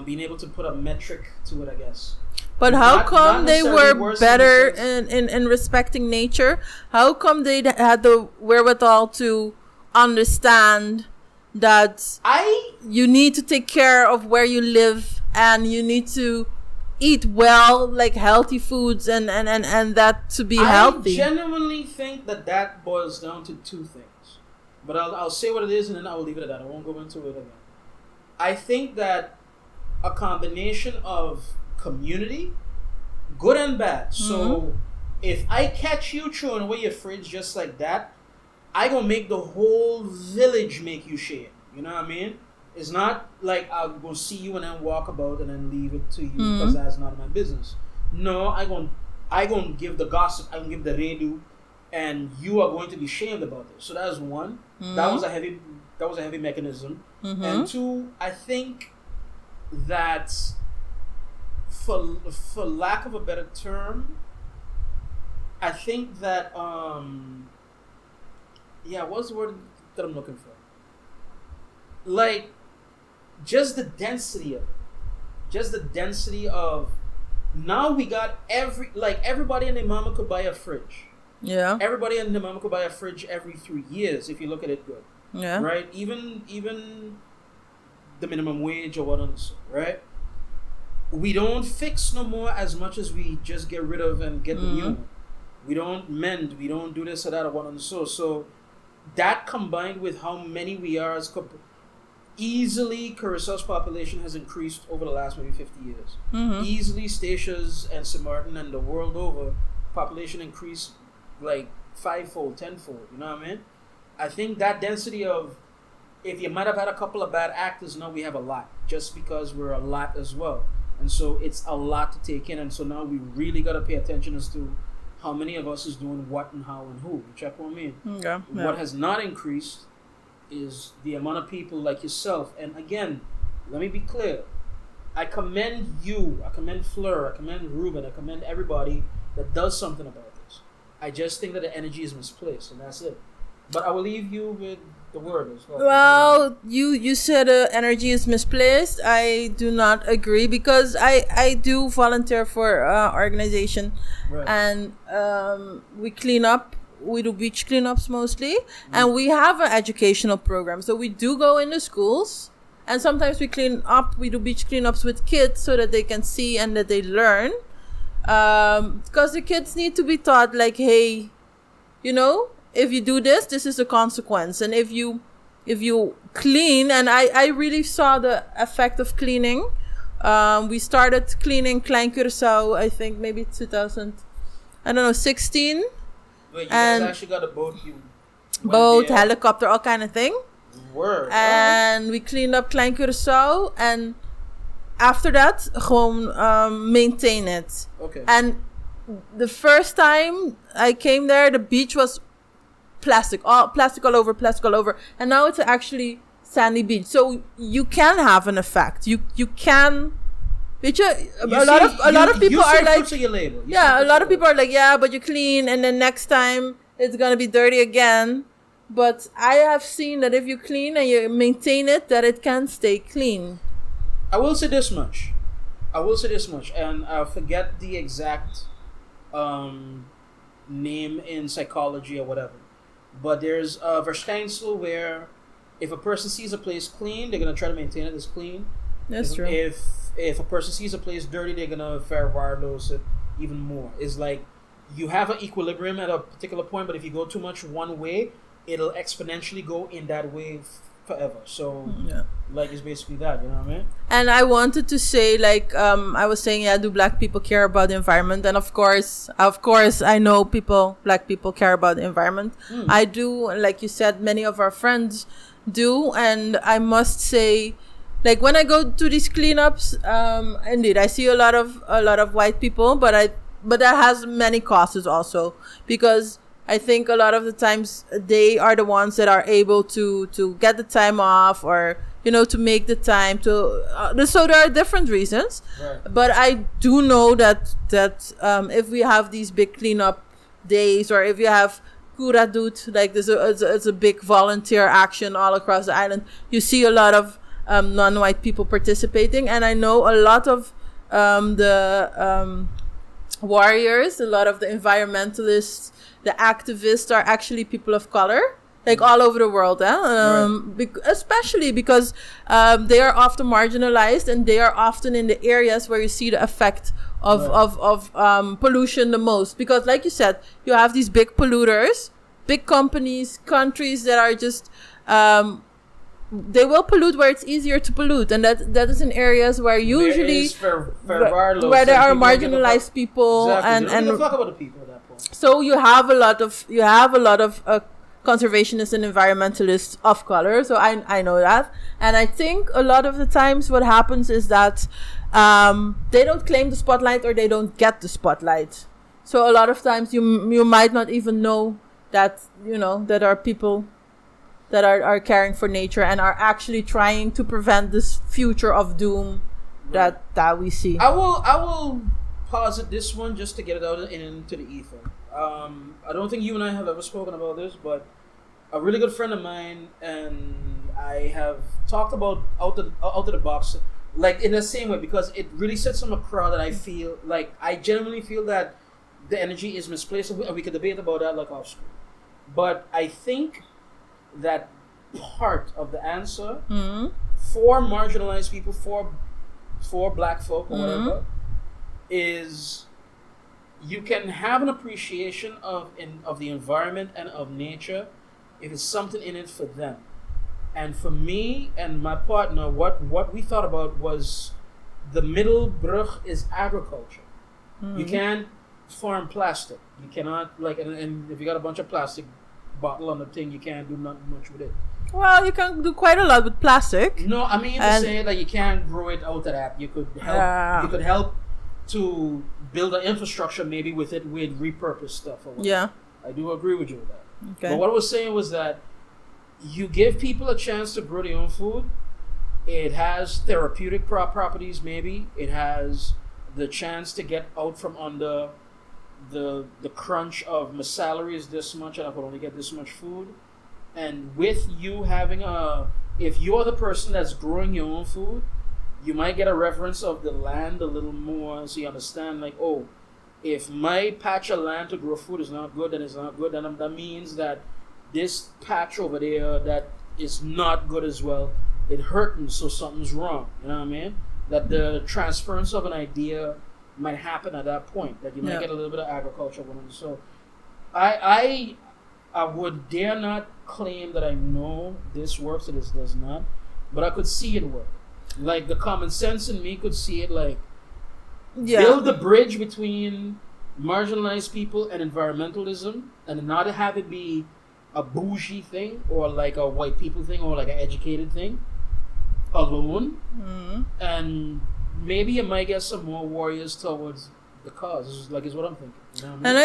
B: being able to put a metric to it, I guess.
C: But how come they were better in respecting nature? How come they had the wherewithal to understand that you need to take care of where you live and you need to eat well, like healthy foods and that to be healthy?
B: I genuinely think that boils down to two things. But I'll say what it is and then I'll leave it at that. I won't go into it again. I think that a combination of community, good and bad. Mm-hmm. So if I catch you throwing away your fridge just like that, I gonna make the whole village make you share. You know what I mean? It's not like I'll go see you and then walk about and then leave it to you because that's none of my business. No, I gonna give the gossip, I gonna give the redo, and you are going to be shamed about this. So that's one. Mm-hmm. That was a heavy mechanism. Mm-hmm. And two, I think that for lack of a better term, I think that what's the word that I'm looking for? Like, just the density of it. Just the density of, now we got everybody and their mama could buy a fridge.
C: Yeah.
B: Everybody and their mama could buy a fridge every 3 years if you look at it good.
C: Yeah.
B: Right? Even the minimum wage or what else, right? We don't fix no more as much as we just get rid of and get the new one. We don't mend, we don't do this or that or what and so. So that combined with how many we are as easily Curaçao's population has increased over the last maybe 50 years. Mm-hmm. Easily Stacia's and St. Martin and the world over, population increased like 5-fold, 10-fold, you know what I mean? I think that density of, if you might have had a couple of bad actors, now we have a lot, just because we're a lot as well. And so it's a lot to take in, and so now we really got to pay attention as to how many of us is doing what and how and who. You check what I mean?
C: Yeah.
B: What has not increased is the amount of people like yourself. And again, let me be clear. I commend you, I commend Fleur, I commend Ruben, I commend everybody that does something about this. I just think that the energy is misplaced, and that's it. But I will leave you with the word as well.
C: Well, you said energy is misplaced. I do not agree, because I do volunteer for organization, right. And we clean up. We do beach cleanups mostly, and we have an educational program. So we do go into schools, and sometimes we clean up. We do beach cleanups with kids so that they can see and that they learn. Because the kids need to be taught, like, hey, you know, if you do this, this is the consequence. And if you clean, and I really saw the effect of cleaning. We started cleaning Klein Curaçao, I think maybe 16.
B: Wait, you guys actually got a
C: boat, helicopter, all kind of thing.
B: Word.
C: And we cleaned up Klein Curaçao, and after that, gewoon maintain it.
B: Okay.
C: And the first time I came there, the beach was plastic all over, and now it's actually sandy beach. So you can have an effect. You can. A lot of people are like, a lot of people are like, yeah, but you clean, and then next time it's gonna be dirty again. But I have seen that if you clean and you maintain it, that it can stay clean.
B: I will say this much, and I forget the exact name in psychology or whatever. But there's a verschijnsel where if a person sees a place clean, they're gonna try to maintain it as clean.
C: That's true.
B: If a person sees a place dirty, they're gonna verwaarloos it even more. It's like you have an equilibrium at a particular point, but if you go too much one way, it'll exponentially go in that way forever. So, like, it's basically that, you know what I mean?
C: And I wanted to say, like, I was saying, do black people care about the environment? And of course, I know black people care about the environment. I do, like you said, many of our friends do. And I must say, like, when I go to these cleanups, indeed, I see a lot of white people, but that has many causes also, because I think a lot of the times they are the ones that are able to get the time off, or, you know, to make the time to. So there are different reasons, right. But I do know that if we have these big cleanup days, or if you have Kuradut, like it's a big volunteer action all across the island, you see a lot of non-white people participating, and I know a lot of the warriors, a lot of the environmentalists, the activists are actually people of color, like all over the world, especially because they are often marginalized, and they are often in the areas where you see the effect of pollution the most. Because, like you said, you have these big polluters, big companies, countries that are just they will pollute where it's easier to pollute, and that is in areas where usually where there are marginalized people,
B: exactly. and talk about the people at that point.
C: So you have a lot of conservationists and environmentalists of color. So I know that, and I think a lot of the times what happens is that they don't claim the spotlight, or they don't get the spotlight. So a lot of times you might not even know that, you know, that are people that are caring for nature and are actually trying to prevent this future of doom that we see.
B: I will posit this one just to get it out into the ether. I don't think you and I have ever spoken about this, but a really good friend of mine and I have talked about out of the box, like in the same way, because it really sits on a crowd that I feel like I genuinely feel that the energy is misplaced, and we could debate about that like off screen. But I think that part of the answer for marginalized people, for black folk or whatever, is you can have an appreciation of the environment and of nature if it's something in it for them. And for me and my partner, what we thought about was the middle brug is agriculture. You can't farm plastic. You cannot, like, and if you got a bunch of plastic bottle on the thing, you can't do not much with it. Well,
C: you can do quite a lot with plastic.
B: No, I mean to say that you can't grow it out of that. You could help. You could help to build an infrastructure maybe with it, with repurposed stuff. Or whatever. Yeah, I do agree with you with that. Okay. But what I was saying was that you give people a chance to grow their own food. It has therapeutic properties. Maybe it has the chance to get out from under the crunch of my salary is this much and I could only get this much food. And with you having if you're the person that's growing your own food, you might get a reference of the land a little more, so you understand, like, oh, if my patch of land to grow food is not good, then it's not good, then that means that this patch over there that is not good as well, it hurting, so something's wrong. You know what I mean? That the transference of an idea might happen at that point, that you might get a little bit of agriculture going on. So I would dare not claim that I know this works or this does not, but I could see it work. Like, the common sense in me could see it, like, build the bridge between marginalized people and environmentalism, and not have it be a bougie thing or like a white people thing or like an educated thing alone. And maybe you might get some more warriors towards the cause, is what I'm thinking. You know what I mean?
C: And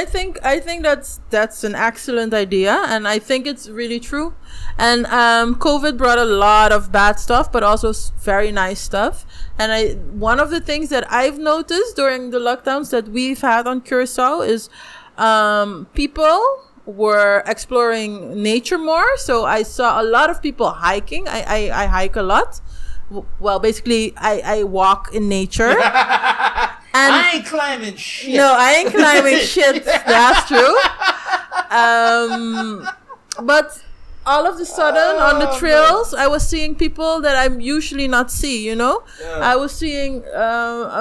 C: I think that's an excellent idea, and I think it's really true. And COVID brought a lot of bad stuff, but also very nice stuff. And one of the things that I've noticed during the lockdowns that we've had on Curacao is people were exploring nature more. So I saw a lot of people hiking. I hike a lot. Well, basically, I walk in nature. And
B: I ain't climbing shit.
C: No, I ain't climbing shit. That's true. But all of a sudden, on the trails, I was seeing people that I usually not see, you know? Yeah. I was seeing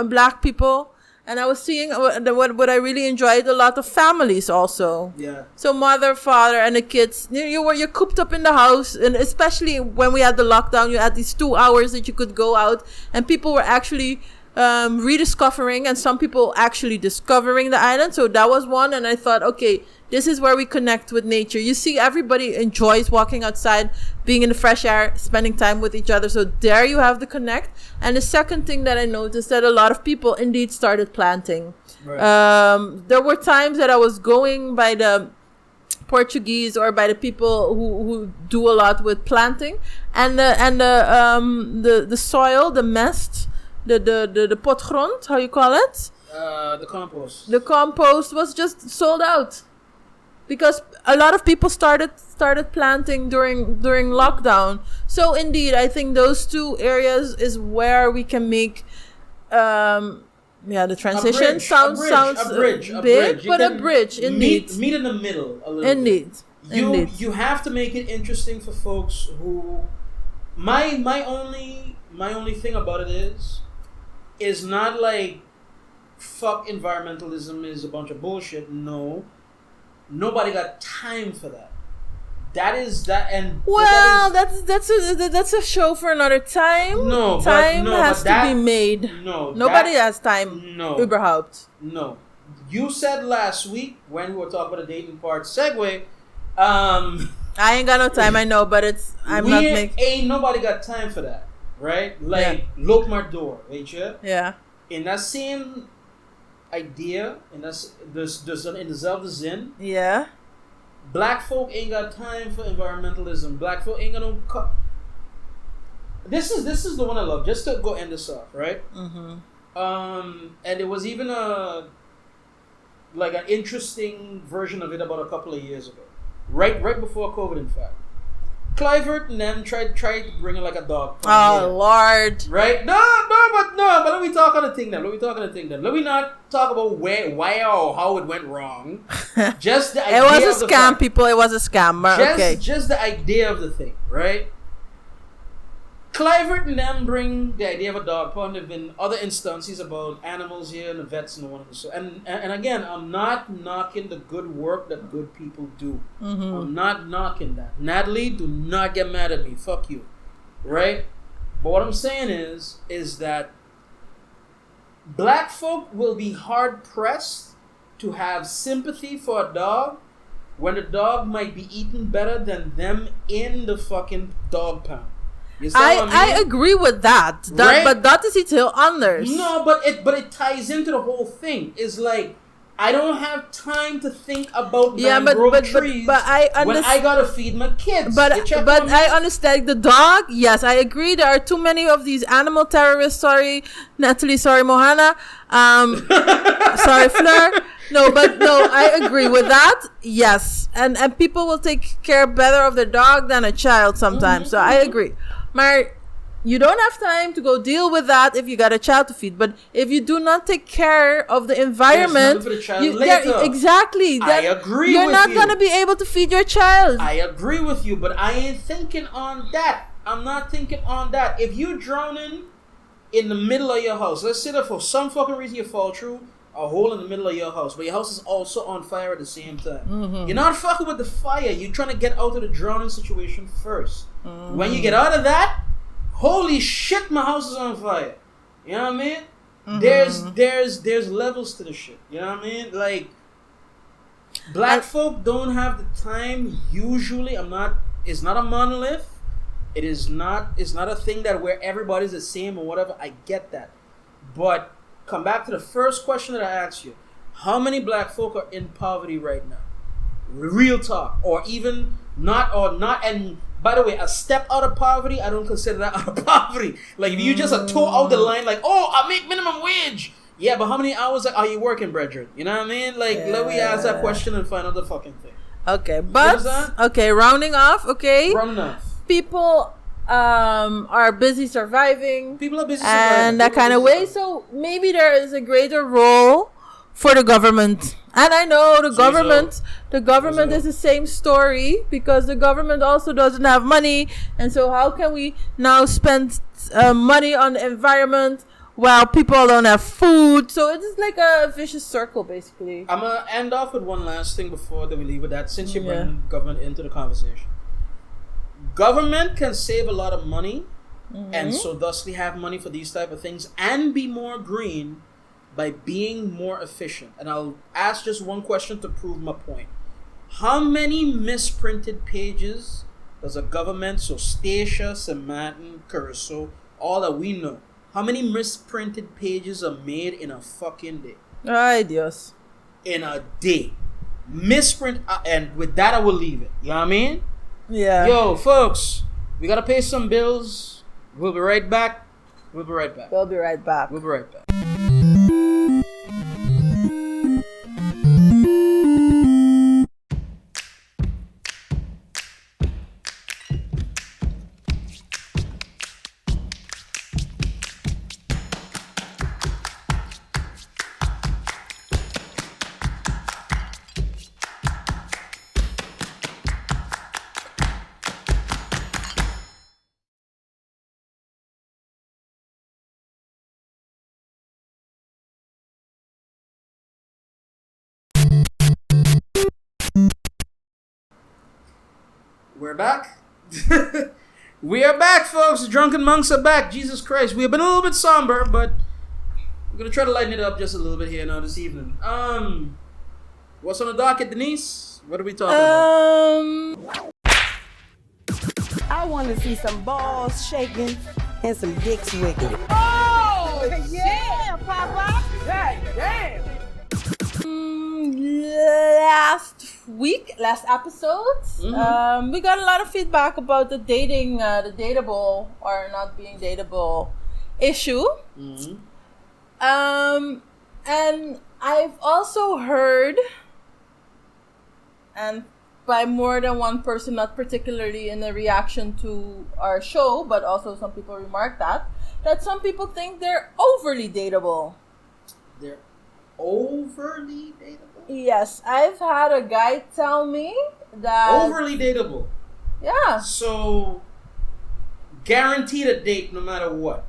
C: black people And I was seeing what I really enjoyed, a lot of families also.
B: Yeah.
C: So mother, father, and the kids. You're cooped up in the house, and especially when we had the lockdown, you had these 2 hours that you could go out, and people were actually rediscovering, and some people actually discovering the island. So that was one, and I thought, okay, this is where we connect with nature. You see, everybody enjoys walking outside, being in the fresh air, spending time with each other. So there you have the connect. And the second thing that I noticed, that a lot of people indeed started planting. Right. There were times that I was going by the Portuguese or by the people who do a lot with planting, and the soil, the mest, the potgrond, how you call it?
B: The compost.
C: The compost was just sold out. Because a lot of people started planting during lockdown. So indeed, I think those two areas is where we can make the transition sounds big, but a bridge indeed.
B: Meet in the middle a little
C: bit. Indeed.
B: You have to make it interesting for folks who my only thing about it is not like fuck environmentalism is a bunch of bullshit. No. Nobody got time for that.
C: That's a show for another time. Time has to be made. Nobody has time. Überhaupt.
B: No. You said last week when we were talking about the dating part segue.
C: I ain't got no time. I know, but
B: ain't nobody got time for that, right? Like lock my door, weet je?
C: Yeah.
B: In that same idea, and that's in dezelfde zin.
C: Yeah.
B: Black folk ain't got time for environmentalism. Black folk ain't got no. This is the one I love. Just to go end this off, right?
C: Mm-hmm.
B: And it was even an interesting version of it about a couple of years ago, right before COVID, in fact. Clivert and them tried bringing like a dog.
C: Lord.
B: Right? No, but let me talk on the thing then. Let me not talk about why or how it went wrong. Just the idea.
C: It was a scam, people. It was a scam. Okay.
B: Just the idea of the thing, right? Clivert and them bring the idea of a dog pound. There have been other instances about animals here and the vets and the one and so. And again, I'm not knocking the good work that good people do.
C: Mm-hmm.
B: I'm not knocking that. Natalie, do not get mad at me. Fuck you. Right? But what I'm saying is that black folk will be hard pressed to have sympathy for a dog when the dog might be eaten better than them in the fucking dog pound.
C: I agree with that.
B: Right?
C: But that is iets heel anders.
B: No, but it ties into the whole thing. It's like I don't have time to think about mangrove trees
C: but
B: when I gotta feed my kids.
C: But I understand the dog. Yes, I agree. There are too many of these animal terrorists. Sorry, Natalie. Sorry, Mohana. Sorry, Fleur. No, I agree with that. Yes, and people will take care better of their dog than a child sometimes. So I agree. Maar you don't have time to go deal with that if you got a child to feed. But if you do not take care of the environment,
B: for the child later.
C: Exactly.
B: I agree.
C: You're not gonna be able to feed your child.
B: I agree with you, but I ain't thinking on that. I'm not thinking on that. If you're drowning in the middle of your house, let's say that for some fucking reason you fall through a hole in the middle of your house, but your house is also on fire at the same time.
C: Mm-hmm.
B: You're not fucking with the fire. You're trying to get out of the drowning situation first. Mm-hmm. When you get out of that, holy shit, my house is on fire. You know what I mean? Mm-hmm. There's levels to the shit. You know what I mean? Like, black folk don't have the time usually. It's not a monolith. It's not a thing that where everybody's the same or whatever. I get that. But come back to the first question that I asked you. How many black folk are in poverty right now? Real talk. Or even not. And by the way, a step out of poverty, I don't consider that out of poverty. Like, if you just toe out the line, like, I make minimum wage. Yeah, but how many hours are you working, brethren? You know what I mean? Like, let me ask that question and find out the fucking thing.
C: Okay, rounding off, okay?
B: Rounding off.
C: People are busy surviving.
B: People are busy surviving.
C: And that kind of way. So maybe there is a greater role for the government. And I know the government is the same story, because the government also doesn't have money. And so how can we now spend money on the environment while people don't have food. So it's like a vicious circle, basically.
B: I'm going to end off with one last thing before that we leave with that, since you're bringing government into the conversation. Government can save a lot of money, and so thusly have money for these type of things, and be more green by being more efficient. And I'll ask just one question to prove my point. How many misprinted pages does a government, so Stacia, St. Martin, Curacao, all that we know, how many misprinted pages are made in a fucking day?
C: Ay, Dios.
B: In a day. Misprint, and with that I will leave it. You know what I mean?
C: Yeah.
B: Yo, folks, we gotta pay some bills. We'll be right back.
C: We'll be right back.
B: We're back. We are back, folks. The Drunken Monks are back. Jesus Christ. We have been a little bit somber, but we're going to try to lighten it up just a little bit here now this evening. What's on the docket, Denise? What are we talking about?
E: I want to see some balls shaking and some dicks wiggling.
C: Oh, yeah, Papa.
E: God damn.
C: Last episode, we got a lot of feedback about the dating, the dateable or not being dateable issue. And I've also heard, and by more than one person, not particularly in a reaction to our show, but also some people remark that some people think they're overly dateable.
B: They're overly dateable?
C: Yes, I've had a guy tell me that...
B: Overly dateable?
C: Yeah.
B: So, guaranteed a date no matter what?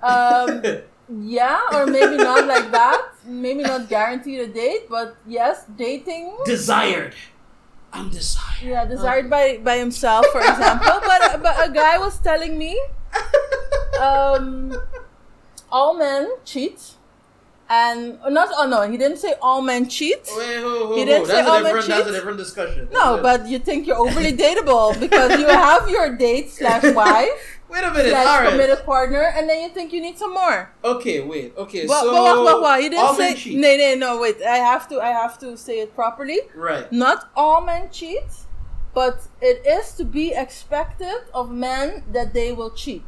C: Yeah, or maybe not like that. Maybe not guaranteed a date, but yes, dating...
B: Desired. I'm desired.
C: Yeah, desired by himself, for example. But a guy was telling me all men cheat. And he didn't say all men cheat.
B: Wait,
C: he didn't say all men cheat.
B: That's a different discussion.
C: No, but you think you're overly dateable because you have your date/wife.
B: Wait a minute, all right.
C: Committed partner, and then you think you need some more.
B: Okay, wait. Okay,
C: but,
B: so
C: what? You didn't
B: all
C: say
B: men cheat.
C: No, wait. I have to say it properly.
B: Right.
C: Not all men cheat, but it is to be expected of men that they will cheat.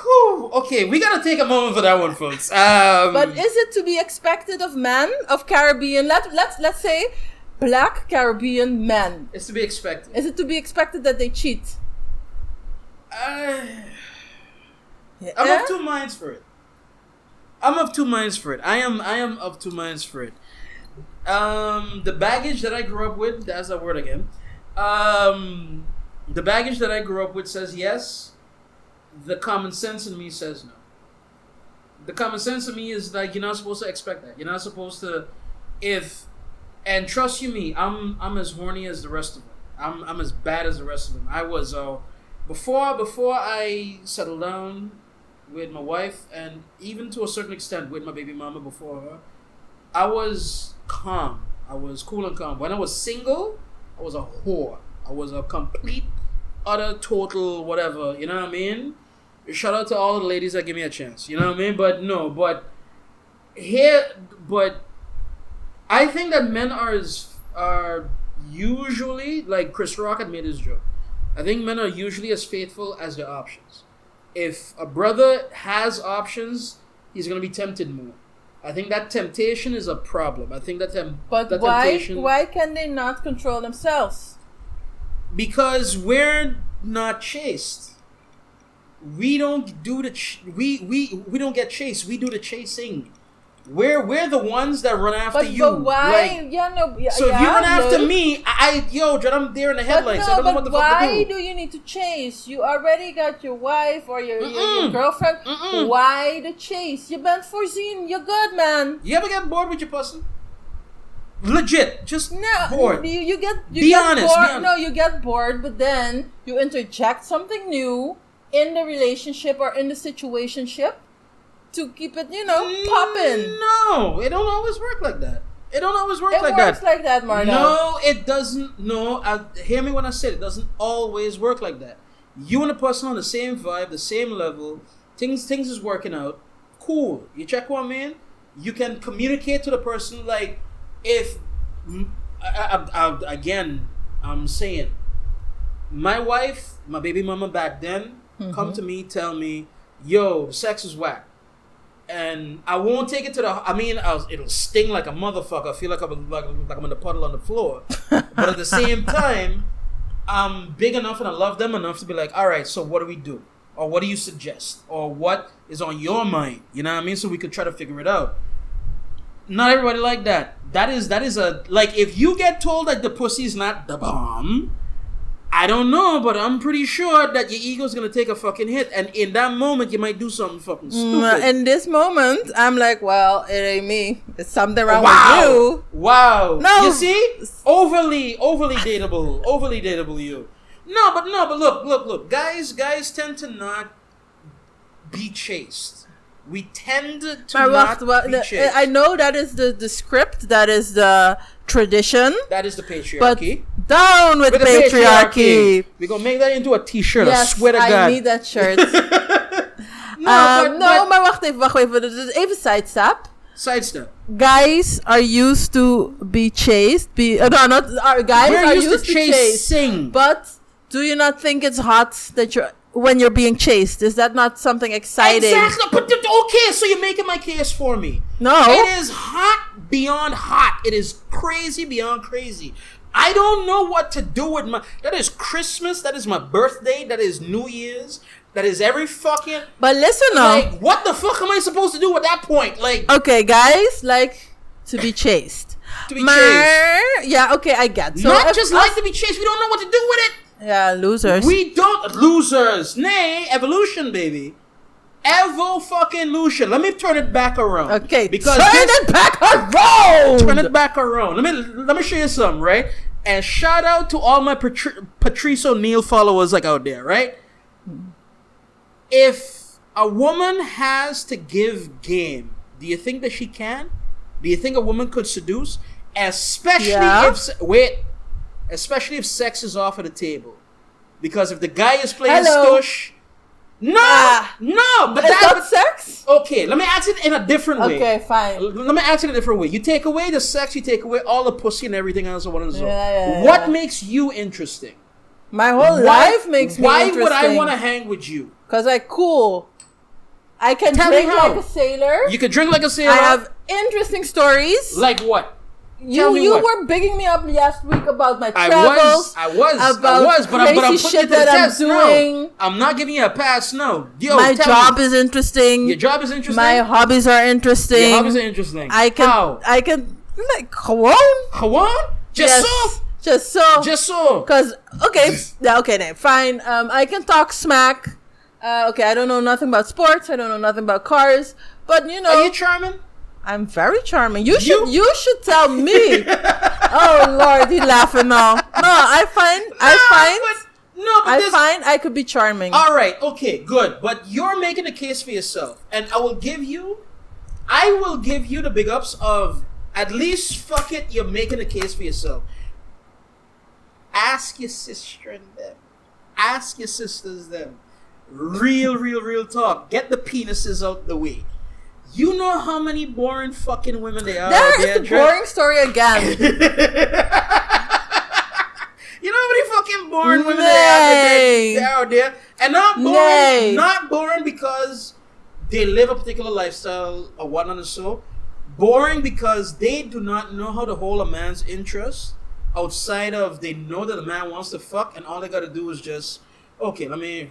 B: Whew, okay, we gotta take a moment for that one, folks.
C: But is it to be expected of men of Caribbean? Let's say Black Caribbean men.
B: It's to be expected.
C: Is it to be expected that they cheat?
B: I'm of two minds for it. I am of two minds for it. The baggage that I grew up with, that's that word again. The baggage that I grew up with says yes. The common sense in me says no. The common sense in me is like, you're not supposed to expect that. You're not supposed to, and trust you me, I'm as horny as the rest of them. I'm as bad as the rest of them. I was, before I settled down with my wife, and even to a certain extent with my baby mama before her, I was calm. I was cool and calm. When I was single, I was a whore. I was a complete, utter, total, whatever. You know what I mean? Shout out to all the ladies that give me a chance. You know what I mean? But I think that men are usually, like Chris Rock had made his joke, I think men are usually as faithful as their options. If a brother has options, he's going to be tempted more. I think that temptation is a problem. I think that temptation...
C: why can they not control themselves?
B: Because we're not chased. We don't do we don't get chased. We do the chasing. We're the ones that run after you.
C: But why?
B: So if you run after me, John, I'm there in the headlights. I don't know what the fuck to do.
C: Why do you need to chase? You already got your wife or your girlfriend. Why the chase? You been foreseen. You're good, man.
B: You ever get bored with your person? Legit, just bored.
C: You get
B: be honest.
C: bored. No, you get bored, but then you interject something new in the relationship or in the situationship to keep it, popping.
B: No, it don't always work like that. It don't always work like that.
C: It works like that, Marno.
B: No, it doesn't. No, hear me when I say it. It doesn't always work like that. You and the person on the same vibe, the same level, things is working out. Cool. You check one man. You can communicate to the person like, if again, I'm saying, my wife, my baby mama back then, come to me, tell me, yo, sex is whack. And I won't take it to it'll sting like a motherfucker. I feel like I'm in a puddle on the floor. But at the same time, I'm big enough and I love them enough to be like, all right, so what do we do? Or what do you suggest? Or what is on your mind? You know what I mean? So we could try to figure it out. Not everybody like that. That is if you get told that the pussy is not the bomb, I don't know, but I'm pretty sure that your ego's gonna take a fucking hit, and in that moment you might do something fucking stupid.
C: In this moment, I'm like, well, it ain't me. It's something wrong with you.
B: Wow.
C: No.
B: You see? Overly dateable you. No, but look. Guys tend to not be chaste. We tend to not be chaste.
C: I know that is the script, that is the tradition.
B: That is the patriarchy.
C: But down with patriarchy.
B: We're going to make that into a t-shirt.
C: Yes,
B: I swear to God.
C: I need that shirt. Maar wacht even. Even sidestep.
B: Sidestep.
C: Guys are used to be chased. Guys are used to chase. But do you not think it's hot that when you're being chased? Is that not something exciting?
B: Exactly. But okay, so you're making my case for me.
C: No.
B: It is hot beyond hot. It is crazy beyond crazy. I don't know what to do with that is Christmas, that is my birthday, that is New Year's, that is every fucking...
C: But listen now.
B: Like, what the fuck am I supposed to do at that point? Like...
C: Okay, guys, like to be chased.
B: To be chased.
C: Yeah, okay, I get. So
B: not just like to be chased, we don't know what to do with it.
C: Yeah, losers.
B: We don't... Losers. Nay, evolution, baby. Evo-fucking-lution. Let me turn it back around.
C: Okay,
B: because
C: turn it back around!
B: Turn it back around. Let me show you something, right? And shout out to all my Patrice O'Neal followers like out there, right? If a woman has to give game, do you think that she can? Do you think a woman could seduce? Especially if sex is off at the table. Because if the guy is playing stush... No, but
C: that's sex?
B: Okay, let me ask it in a different way.
C: Okay, fine.
B: Let me ask it in a different way. You take away the sex, you take away all the pussy and everything else.
C: Yeah.
B: What makes you interesting?
C: My whole life makes me interesting. Why would I
B: want to hang with you?
C: Because cool. I can drink like a sailor.
B: You can drink like a sailor?
C: I have interesting stories.
B: Like what?
C: You were bigging me up last week about my travels.
B: I was, but I'm putting
C: shit
B: you to the
C: that
B: test.
C: I'm doing.
B: No, I'm not giving you a pass. No,
C: my job is interesting.
B: Your job is interesting.
C: My hobbies are interesting.
B: Your hobbies are interesting.
C: I can like
B: Hawan? Just so. Cause
C: okay, fine. I can talk smack. Okay, I don't know nothing about sports. I don't know nothing about cars. But
B: are you charming?
C: I'm very charming. You should tell me. Oh Lord, he's laughing now. No, I find I could be charming.
B: All right, okay, good. But you're making a case for yourself, and I will give you the big ups of at least fuck it. You're making a case for yourself. Ask your sister and them. Ask your sisters them. Real talk. Get the penises out the way. You know how many boring fucking women they are.
C: There is a boring story again.
B: You know how many fucking boring women they are out there? And not boring because they live a particular lifestyle or whatnot and so. Boring because they do not know how to hold a man's interest outside of they know that the man wants to fuck and all they gotta do is just Okay, let me...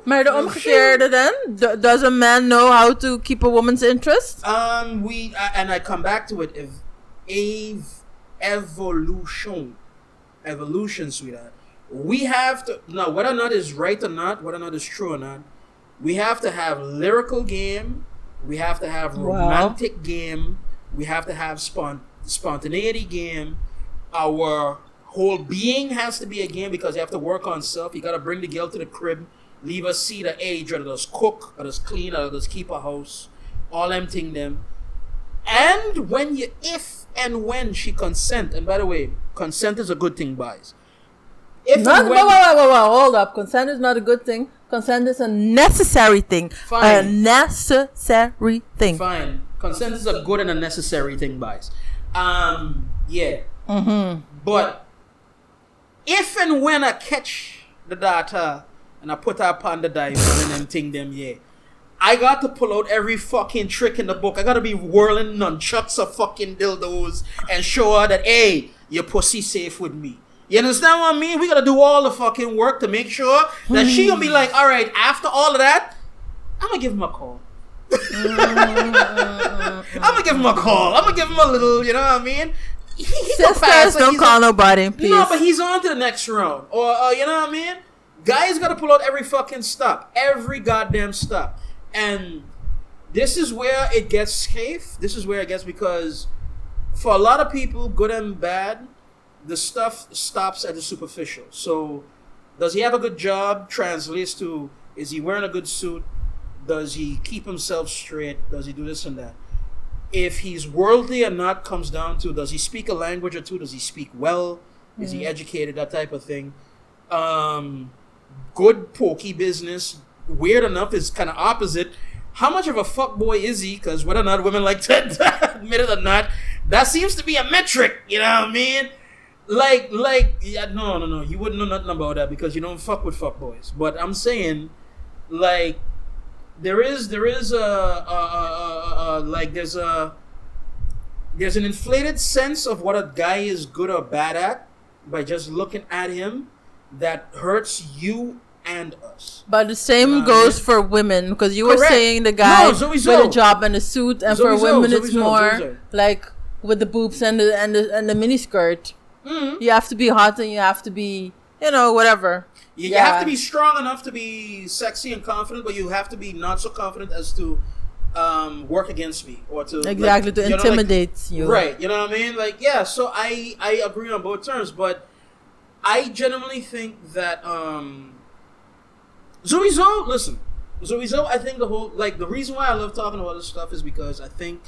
C: Maar de omgekeerde dan? Does a man know how to keep a woman's interest?
B: And I come back to it. Evolution, sweetheart. We have to... Now, whether or not is right or not, whether or not is true or not, we have to have lyrical game. We have to have romantic game. We have to have spontaneity game. Our whole being has to be a game because you have to work on self. You got to bring the girl to the crib, leave her see the age, or does cook, or does clean, or does keep a house. All them thing them. And if and when she consent, and by the way, consent is a good thing, guys.
C: Hold up. Consent is not a good thing. Consent is a necessary thing.
B: Fine.
C: A necessary thing.
B: Fine. Consent is a good and a necessary thing, guys. Yeah.
C: Mm-hmm.
B: But if and when I catch the data and I put her upon the dive and them thing them, yeah, I got to pull out every fucking trick in the book. I got to be whirling nunchucks of fucking dildos and show her that, hey, your pussy safe with me. You understand what I mean? We got to do all the fucking work to make sure that she gonna be like, all right, after all of that, I'm going to give him a call. I'm going to give him a call. I'm going to give him a little, you know what I mean? He
C: Sisters, don't call nobody, please.
B: No, but he's on to the next round. Or you know what I mean? Guys got to pull out every fucking stop. Every goddamn stop. And this is where it gets safe. This is where it gets, because for a lot of people, good and bad, the stuff stops at the superficial. So, does he have a good job? Translates to, is he wearing a good suit? Does he keep himself straight? Does he do this and that? If he's worldly or not comes down to, does he speak a language or two? Does he speak well? Is he educated? That type of thing. Good pokey business. Weird enough is kind of opposite. How much of a fuckboy is he? Because whether or not women like to admit it or not, that seems to be a metric. You know what I mean? Yeah, no. You wouldn't know nothing about that because you don't fuck with fuckboys. But I'm saying, like, there's an inflated sense of what a guy is good or bad at by just looking at him that hurts you and us.
C: But the same goes for women, because you were saying the guy with a job and a suit, and for women it's more like with the boobs and the mini skirt.
B: Mm-hmm.
C: You have to be hot and you have to be, whatever.
B: You have to be strong enough to be sexy and confident, but you have to be not so confident as to work against me or to
C: to intimidate you.
B: Right, you know what I mean? Like, yeah, so I agree on both terms, but I genuinely think that Zoe, I think the reason why I love talking about this stuff is because I think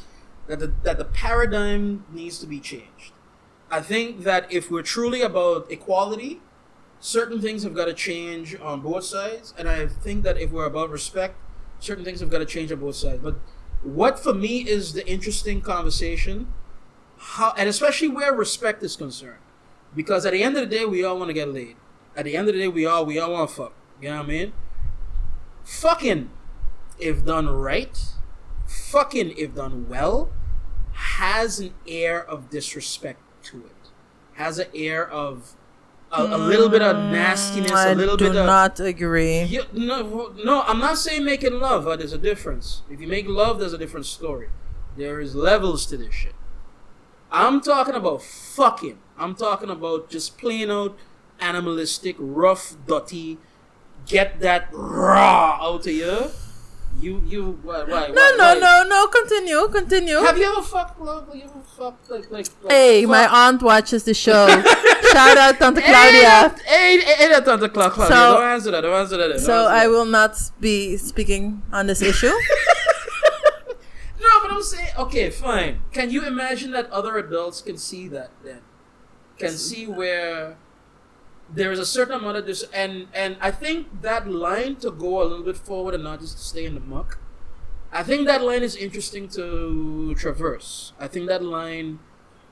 B: that the paradigm needs to be changed. I think that if we're truly about equality, certain things have got to change on both sides, and I think that if we're about respect, certain things have got to change on both sides. But what for me is the interesting conversation, and especially where respect is concerned, because at the end of the day, we all want to get laid. At the end of the day, we all want to fuck. You know what I mean? Fucking, if done right, fucking, if done well, has an air of disrespect to it. Has an air of a little bit of nastiness, a little bit of...
C: I do not agree.
B: No, I'm not saying making love. There's a difference. If you make love, there's a different story. There is levels to this shit. I'm talking about fucking. I'm talking about just plain out animalistic, rough, dirty, get that raw out of you. Why?
C: No, continue.
B: Have you ever fucked love? You ever fucked like
C: hey, my aunt watches the show. Shout out Tante Claudia.
B: Hey, Tante Claudia. Don't answer that.
C: So I will not be speaking on this issue.
B: No, but I'm saying, okay, fine. Can you imagine that other adults can see that then? Can see where there is a certain amount of this, and I think that line, to go a little bit forward and not just to stay in the muck, I think that line is interesting to traverse. I think that line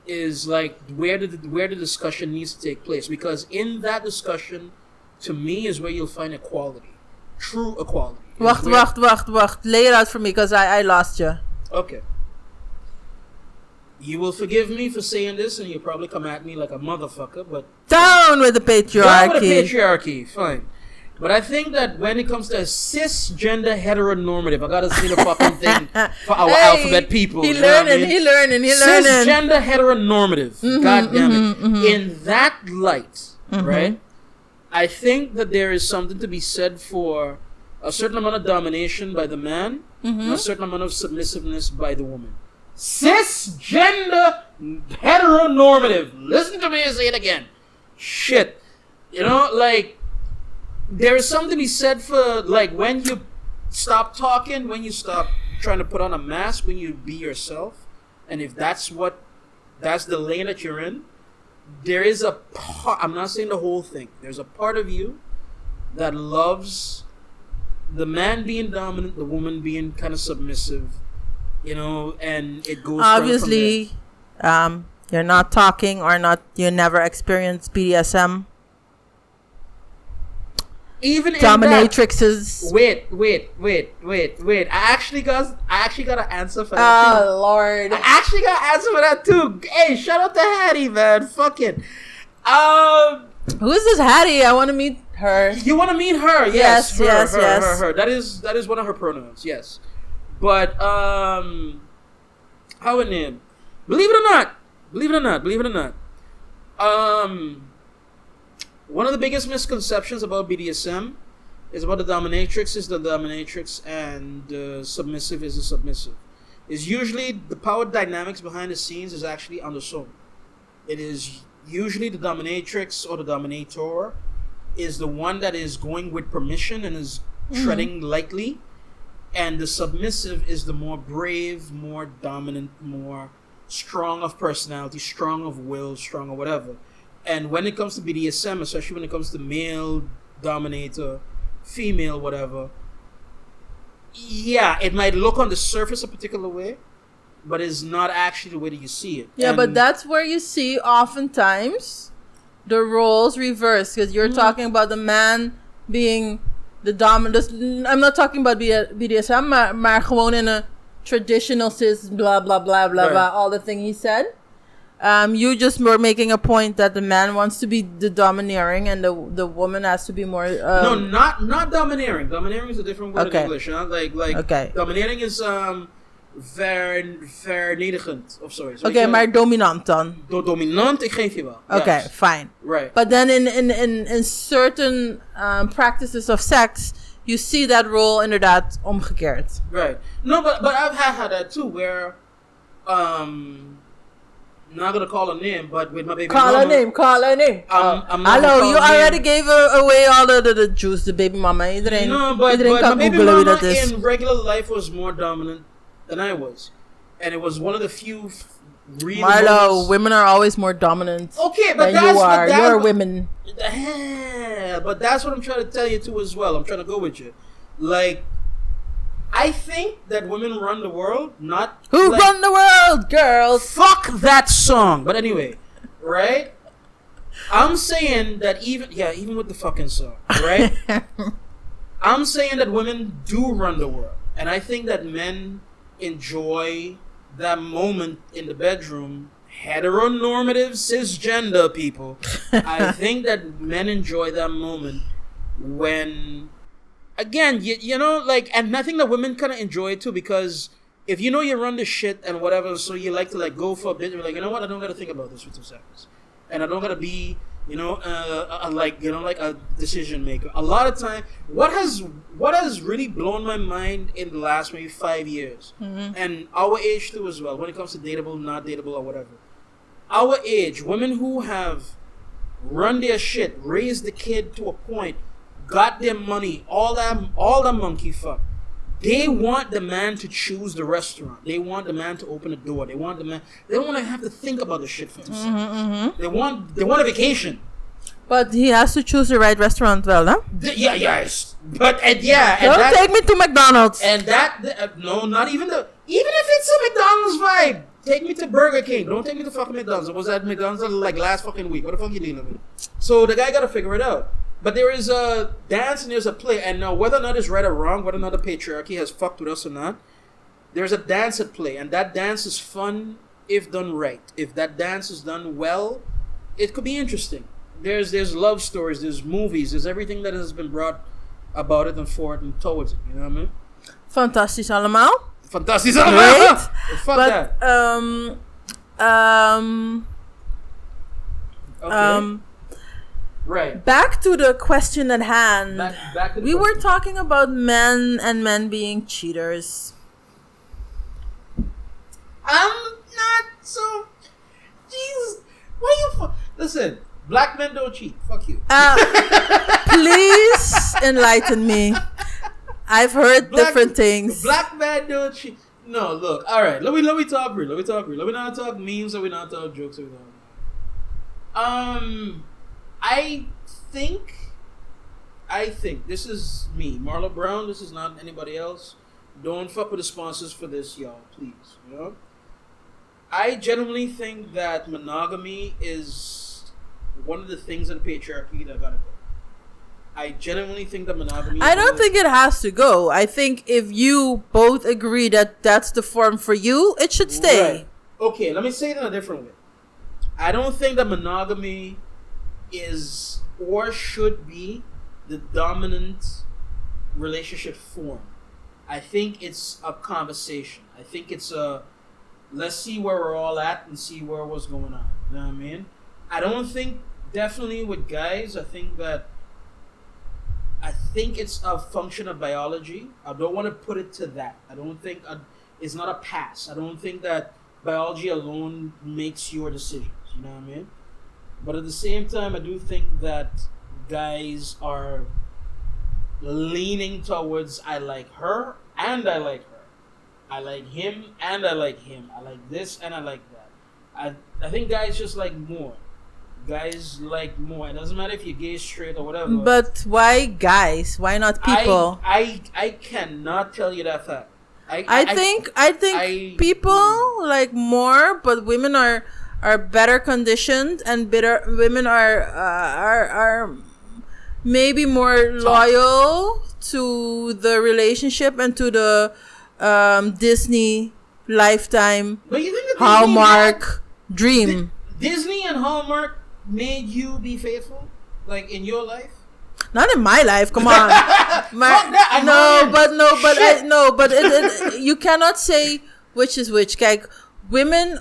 B: is like where the discussion needs to take place, because in that discussion, to me, is where you'll find equality, true equality.
C: Wacht. Lay it out for me, because I lost you.
B: Okay. You will forgive me for saying this, and you'll probably come at me like a motherfucker, but...
C: Down with the patriarchy.
B: Fine. But I think that when it comes to cisgender heteronormative, I gotta say the fucking thing for our alphabet people.
C: He learning.
B: Cisgender heteronormative. God damn it. In that light, right? I think that there is something to be said for a certain amount of domination by the man, and a certain amount of submissiveness by the woman. Cisgender heteronormative. Listen to me and say it again. Shit. You know, like, there is something to be said for, like, when you stop talking, when you stop trying to put on a mask, when you be yourself, and if that's the lane that you're in, there is a part, I'm not saying the whole thing, there's a part of you that loves the man being dominant, the woman being kind of submissive, you know, and it goes
C: obviously, you're not talking you never experienced BDSM.
B: Even
C: dominatrixes.
B: Wait. I actually got an answer for that.
C: Oh Lord!
B: I actually got an answer for that too. Hey, shout out to Hattie, man. Fuck it.
C: Who is this Hattie? I want to meet her.
B: You want to meet her?
C: Yes.
B: Her. That is one of her pronouns. Yes, but how her name? Believe it or not. One of the biggest misconceptions about BDSM is about the dominatrix is the dominatrix and the submissive is the submissive. Is usually the power dynamics behind the scenes is actually undersold. It is usually the dominatrix or the dominator is the one that is going with permission and is treading lightly, and the submissive is the more brave, more dominant, more strong of personality, strong of will, strong of whatever. And when it comes to BDSM, especially when it comes to male dominator, female whatever, yeah, it might look on the surface a particular way, but it's not actually the way that you see it.
C: Yeah, but that's where you see oftentimes the roles reversed, because you're talking about the man being the dominant. I'm not talking about BDSM, maar gewoon in a traditional cis, blah, blah, blah, blah, blah, all the thing he said. You just were making a point that the man wants to be the domineering and the woman has to be more.
B: No, not domineering. Domineering is a different word in English. Huh? Like domineering is vernietigend of sorry.
C: Okay, maar dominant dan.
B: Dominant, ik geef je wel.
C: Okay,
B: yes.
C: Fine.
B: Right.
C: But then in certain practices of sex, you see that role inderdaad omgekeerd.
B: Right. No, but I've had that too, where not gonna call a name, but with my baby
C: Call
B: mama.
C: Call her name.
B: I'm not
C: Hello, you already gave away all the juice, the baby mama. Iedereen,
B: no, but my baby mama in regular life was more dominant than I was. And it was one of the few real
C: Marlo,
B: moments.
C: women are always more dominant.
B: Okay, but
C: than you are. You're women.
B: But that's what I'm trying to tell you too as well. I'm trying to go with you. Like, I think that women run the world, not...
C: Who run the world, girls?
B: Fuck that song. But anyway, right? I'm saying that even with the fucking song, right? I'm saying that women do run the world. And I think that men enjoy that moment in the bedroom. Heteronormative, cisgender people. I think that men enjoy that moment when... Again, you know, like, and I think that women kind of enjoy it too, because if you know you run the shit and whatever, so you like to like go for a bit, you're like, you know what, I don't gotta think about this for 2 seconds, and I don't gotta be, you know, like, you know, like a decision maker. A lot of time, what has really blown my mind in the last maybe 5 years, and our age too as well, when it comes to dateable, not dateable, or whatever. Our age, women who have run their shit, raised the kid to a point, got their money, all that monkey fuck. They want the man to choose the restaurant. They want the man to open the door. They want to have to think about the shit for 2 seconds. They want a vacation.
C: But he has to choose the right restaurant, well, huh?
B: Yes. But don't
C: take me to McDonald's.
B: And no, not even even if it's a McDonald's vibe. Take me to Burger King. Don't take me to fucking McDonald's. I was at McDonald's like last fucking week. What the fuck you dealing with? So the guy got to figure it out. But there is a dance and there's a play, and now whether or not it's right or wrong, whether or not the patriarchy has fucked with us or not, there's a dance at play, and that dance is fun if done right. If that dance is done well, it could be interesting. there's love stories, there's movies, there's everything that has been brought about it and for it and towards it. You know what I mean?
C: Fantastisch allemaal.
B: Fantastisch.
C: Great.
B: Fuck
C: But
B: that. Okay. Right.
C: Back to the question at hand.
B: Back to the
C: We were
B: question.
C: talking about men and men being cheaters.
B: I'm not so. Jesus, why you? Listen, black men don't cheat. Fuck you.
C: Please enlighten me. I've heard different things.
B: Black men don't cheat. No, look. All right, let me talk real. Let me not talk memes. Let me not talk jokes. I think this is me, Marlo Brown. This is not anybody else. Don't fuck with the sponsors for this, y'all. Please, you know. I genuinely think that monogamy is one of the things in the patriarchy that gotta go. I genuinely think that monogamy.
C: I don't think it has to go. I think if you both agree that that's the form for you, it should stay.
B: Right. Okay, let me say it in a different way. I don't think that monogamy is or should be the dominant relationship form. I think it's a conversation. I think it's a let's see where we're all at and see what's going on. You know what I mean? I don't think definitely with guys. I think it's a function of biology. I don't want to put it to that. I don't think it's not a pass. I don't think that biology alone makes your decisions. You know what I mean? But at the same time, I do think that guys are leaning towards I like her and I like her. I like him and I like him. I like this and I like that. I think guys just like more. Guys like more. It doesn't matter if you're gay, straight, or whatever.
C: But why guys? Why not people?
B: I cannot tell you that fact.
C: I think people like more, but women are better conditioned and women are maybe more loyal to the relationship and to the Disney Lifetime
B: But you think that
C: Hallmark dream.
B: Disney and Hallmark made you be faithful, like in your life?
C: Not in my life. Come on. You cannot say which is which. Like women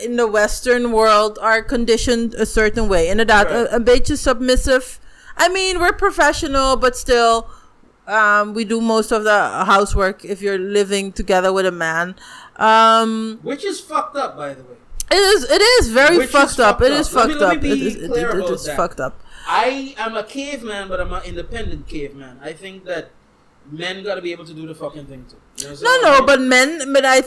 C: in the Western world are conditioned a certain way. Inderdaad,
B: Right.
C: a beetje submissive. I mean, we're professional, but still, we do most of the housework if you're living together with a man.
B: Which is fucked up, by the way.
C: It is very
B: Which is
C: fucked up.
B: fucked
C: It is
B: up. Let
C: fucked
B: me
C: up.
B: be
C: It
B: clear about
C: is
B: that.
C: fucked up.
B: I am a caveman, but I'm an independent caveman. I think that men gotta be able to do the fucking thing too. You know what I'm saying?
C: But I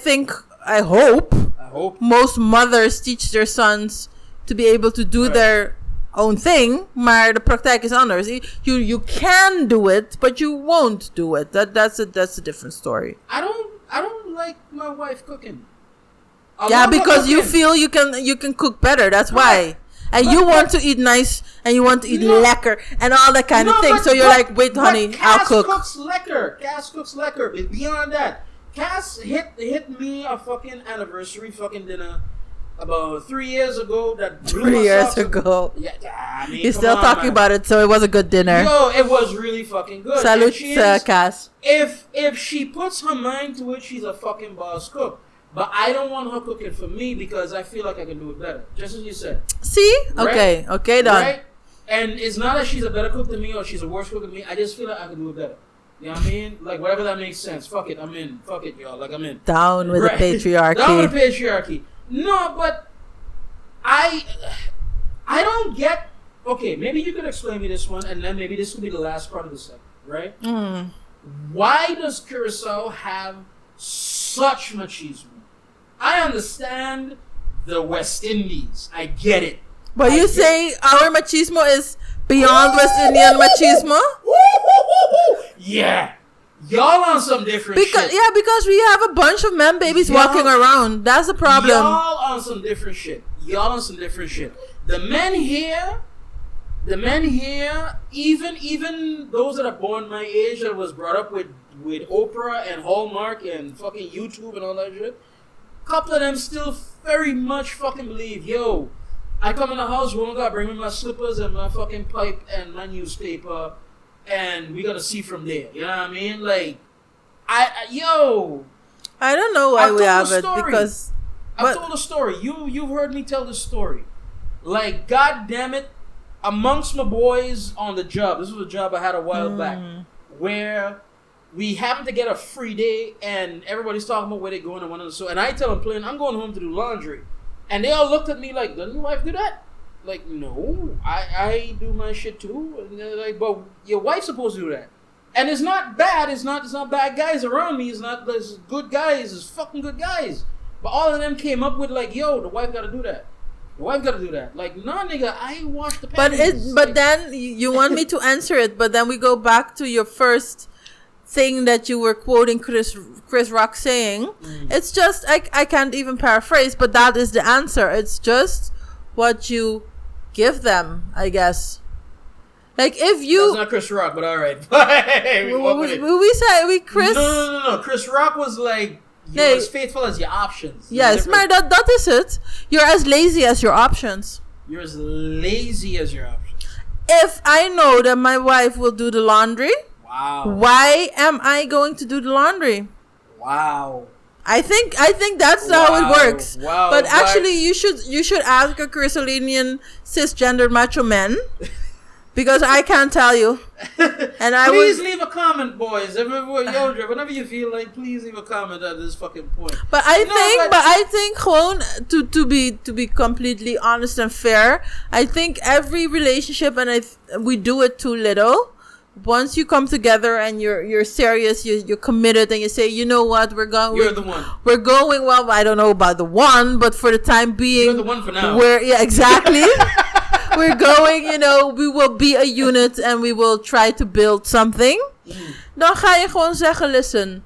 C: hope
B: I hope.
C: most mothers teach their sons to be able to do their own thing, maar de praktijk is anders. You can do it, but you won't do it. That's a different story.
B: I don't like my wife cooking.
C: Because you feel you can cook better. That's why. And you want to eat nice, and you want to eat lekker, and all that kind of thing. So you're like, wait, honey, I'll cook.
B: Cass cooks lekker. It's beyond that. Cass hit me a fucking anniversary fucking dinner about 3 years ago. That blew
C: 3
B: my
C: years
B: socks.
C: ago.
B: Yeah, I mean,
C: You're still
B: come on,
C: talking
B: man.
C: about it, so it was a good dinner.
B: Yo, it was really fucking good.
C: Salute,
B: And she is-
C: Cass.
B: If she puts her mind to it, she's a fucking boss cook. But I don't want her cooking for me because I feel like I can do it better. Just as you said.
C: See?
B: Right?
C: Okay, done.
B: Right? And it's not that she's a better cook than me or she's a worse cook than me. I just feel like I can do it better. You know what I mean? Like, whatever that makes sense. Fuck it, I'm in. Fuck it, y'all. Like, I'm in.
C: Down with
B: Right.
C: the patriarchy.
B: Down with the patriarchy. No, but I don't get... Okay, maybe you could explain me this one, and then maybe this will be the last part of the segment, right? Why does Curacao have such machismo? I understand the West Indies. I get it.
C: But you say our machismo is beyond West Indian machismo?
B: Yeah. Y'all on some different shit.
C: Because we have a bunch of man babies walking around. That's the problem.
B: Y'all on some different shit. The men here, even those that are born my age that was brought up with Oprah and Hallmark and fucking YouTube and all that shit, couple of them still very much fucking believe, yo, I come in the house, woman gotta bring me my slippers and my fucking pipe and my newspaper, and we gotta see from there. You know what I mean? Like, I
C: don't know why we have it because
B: I've told a story. You've heard me tell this story. Like, god damn it, amongst my boys on the job, this was a job I had a while back, where we happened to get a free day and everybody's talking about where they're going and one of the so, and I tell them plain, I'm going home to do laundry. And they all looked at me like, doesn't your wife do that? Like, no, I do my shit too. And they're like, but your wife's supposed to do that. And it's not bad. It's not bad guys around me. There's good guys. It's fucking good guys. But all of them came up with like, yo, the wife got to do that. The wife got to do that. Like, nah, nigga, I wash the panties.
C: But then you want me to answer it. But then we go back to your first thing that you were quoting Chris Rock saying. It's just I can't even paraphrase, but that is the answer. It's just what you give them, I guess. Like if you
B: that's not Chris Rock, but all right.
C: Chris.
B: No. Chris Rock was like you're as faithful as your options.
C: Yes, maar that is it. You're as lazy as your options.
B: You're as lazy as your options.
C: If I know that my wife will do the laundry.
B: Wow.
C: Why am I going to do the laundry?
B: Wow.
C: I think that's how it works.
B: Wow.
C: But actually, you should ask a Caribbean cisgender macho man, because I can't tell you. And
B: please leave a comment, boys. Whenever you feel like, please leave a comment at this fucking point.
C: But I think gewoon to be completely honest and fair, I think every relationship, and we do it too little. Once you come together and you're serious, you're committed, and you say, you know what, we're going.
B: You're the one.
C: We're going. Well, I don't know about the one, but for the time being,
B: you're the one for now.
C: Exactly. We're going. We will be a unit, and we will try to build something. Dan ga je gewoon zeggen, listen,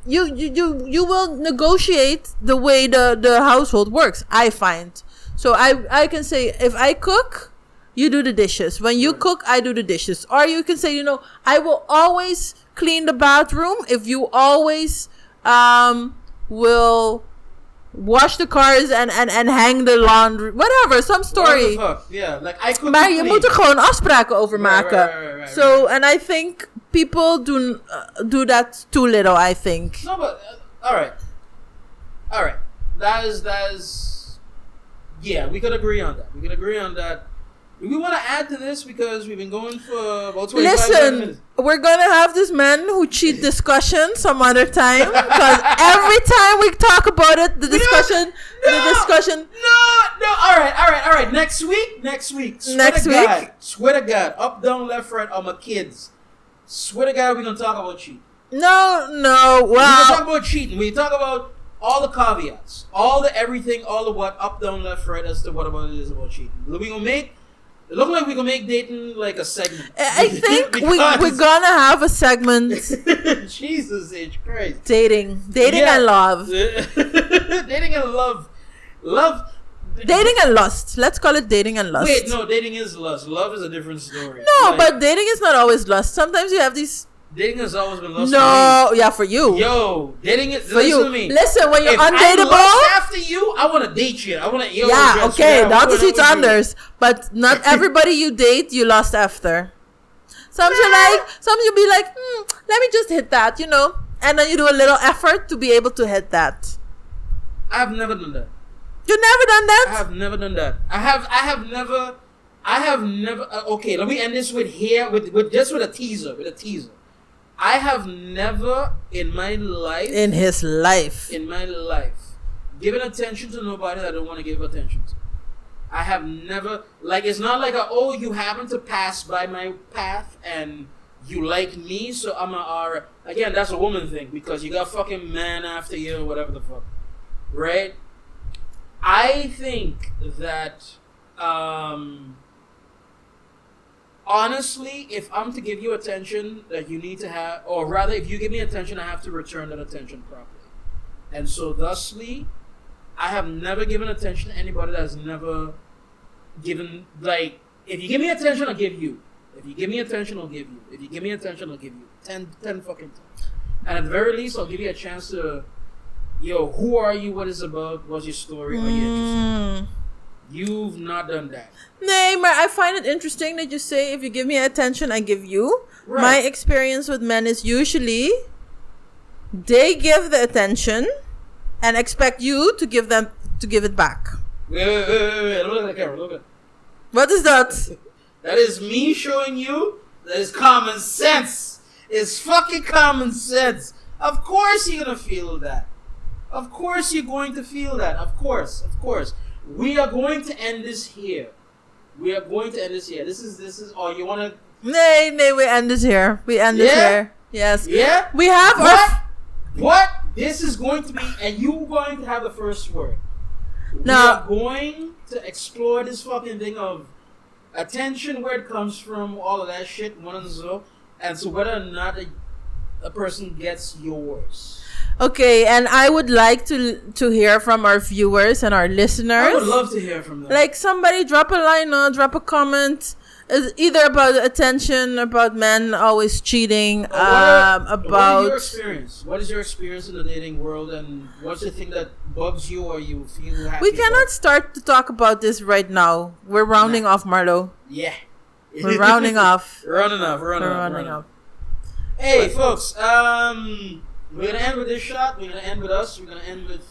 C: you will negotiate the way the household works. I find so I can say if I cook. You do the dishes. When you cook, I do the dishes. Or you can say, I will always clean the bathroom if you always will wash the cars and hang the laundry. Whatever, some story.
B: What the fuck? Yeah, like I cook.
C: Maar je moet er gewoon afspraken over maken.
B: Right.
C: So, and I think people do that too little, I think.
B: No, but, all right. That is, yeah, we could agree on that. We want to add to this because we've been going for about 25 minutes.
C: We're going to have this man who cheat discussion some other time. Because every time we talk about it, the discussion. No.
B: All right. Next week. Swear to God. Up, down, left, right are my kids. Swear to God, we're going to talk about cheating.
C: No. Well.
B: We're going to talk about cheating. We talk about all the caveats. All the everything, all the what, up, down, left, right as to what about it is about cheating. We're going to make... It looks like we're going to make dating like a segment.
C: I think we're going to have a segment.
B: Jesus H. Christ.
C: Dating and love.
B: Dating and love.
C: Dating and lust. Let's call it dating and lust.
B: Wait, no, dating is lust. Love is a different story.
C: No, but dating is not always lust. Sometimes you have these...
B: Dating has always been lust.
C: No, yeah, for you.
B: Yo, dating is...
C: For you.
B: To me.
C: Listen, when you're
B: if
C: undateable...
B: I lust after you, I want to date you. I want to...
C: Yeah, okay, that is iets anders. But not everybody you date, you lust after. Some you be like, let me just hit that, and then you do a little effort to be able to hit that.
B: I've never done that.
C: You've never done that?
B: I have never done that. I have never. Okay, let me end this with a teaser. I have never in my life, given attention to nobody that I don't want to give attention to. I have never, it's not like you happen to pass by my path and you like me, so I'm again, that's a woman thing because you got fucking man after you or whatever the fuck. Right? I think that, honestly, if I'm to give you attention that you need to have, or rather, if you give me attention, I have to return that attention properly. And so, thusly, I have never given attention to anybody that has never given, if you give me attention, I'll give you. If you give me attention, I'll give you. If you give me attention, I'll give you. 10 fucking times. And at the very least, I'll give you a chance to, who are you? What is it about? What's your story? Are you interested? You've not done that.
C: Nay, I find it interesting that you say if you give me attention, I give you.
B: Right.
C: My experience with men is usually they give the attention and expect you to give it back.
B: Wait. Look at the camera. Look at.
C: What is that?
B: That is me showing you that is common sense. It's fucking common sense. Of course you're gonna feel that. Of course you're going to feel that. Of course. We are going to end this here. This is. Oh, you wanna?
C: Nay, we end it here. Yes.
B: Yeah.
C: We have
B: What? This is going to be, and you're going to have the first word.
C: Now,
B: we are going to explore this fucking thing of attention, where it comes from, all of that shit, and so whether or not a person gets yours.
C: Okay, and I would like to hear from our viewers and our listeners.
B: I would love to hear from them.
C: Like somebody drop a line or drop a comment, either about attention, about men always cheating, about
B: what is your experience? What is your experience in the dating world, and what's the thing that bugs you or you feel happy?
C: We cannot start to talk about this right now. We're rounding off, Marlo.
B: Yeah.
C: We're rounding off.
B: We're running off. Hey, folks, we're going to end with this shot. We're going to end with us. We're going to end with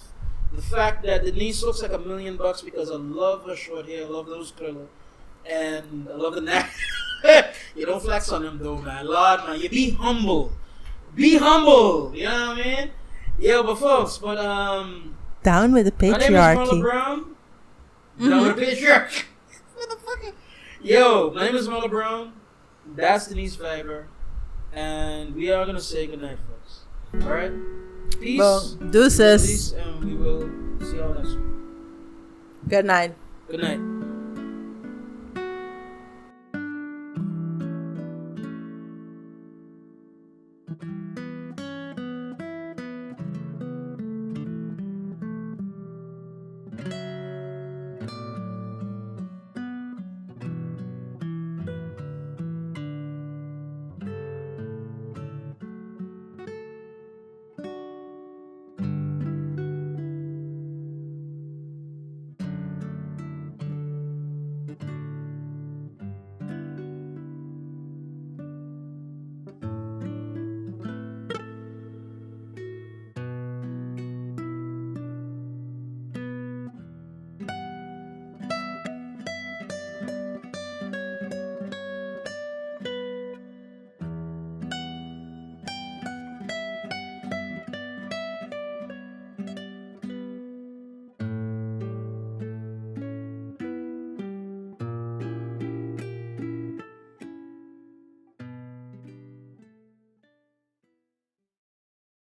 B: the fact that Denise looks like $1 million because I love her short hair. I love those curly. And I love the neck. You don't flex on them, though, man. Lord, man. You be humble. Be humble. You know what I mean? Yeah, but folks,
C: down with the patriarchy.
B: My name is Marla Brown. Down with the patriarchy. Motherfucker. Yo, my name is Marla Brown. That's Denise Faber. And we are going to say goodnight, folks. Alright? Peace.
C: Well, deuces.
B: Peace, and we will see y'all next week.
C: Good night.
B: Good night.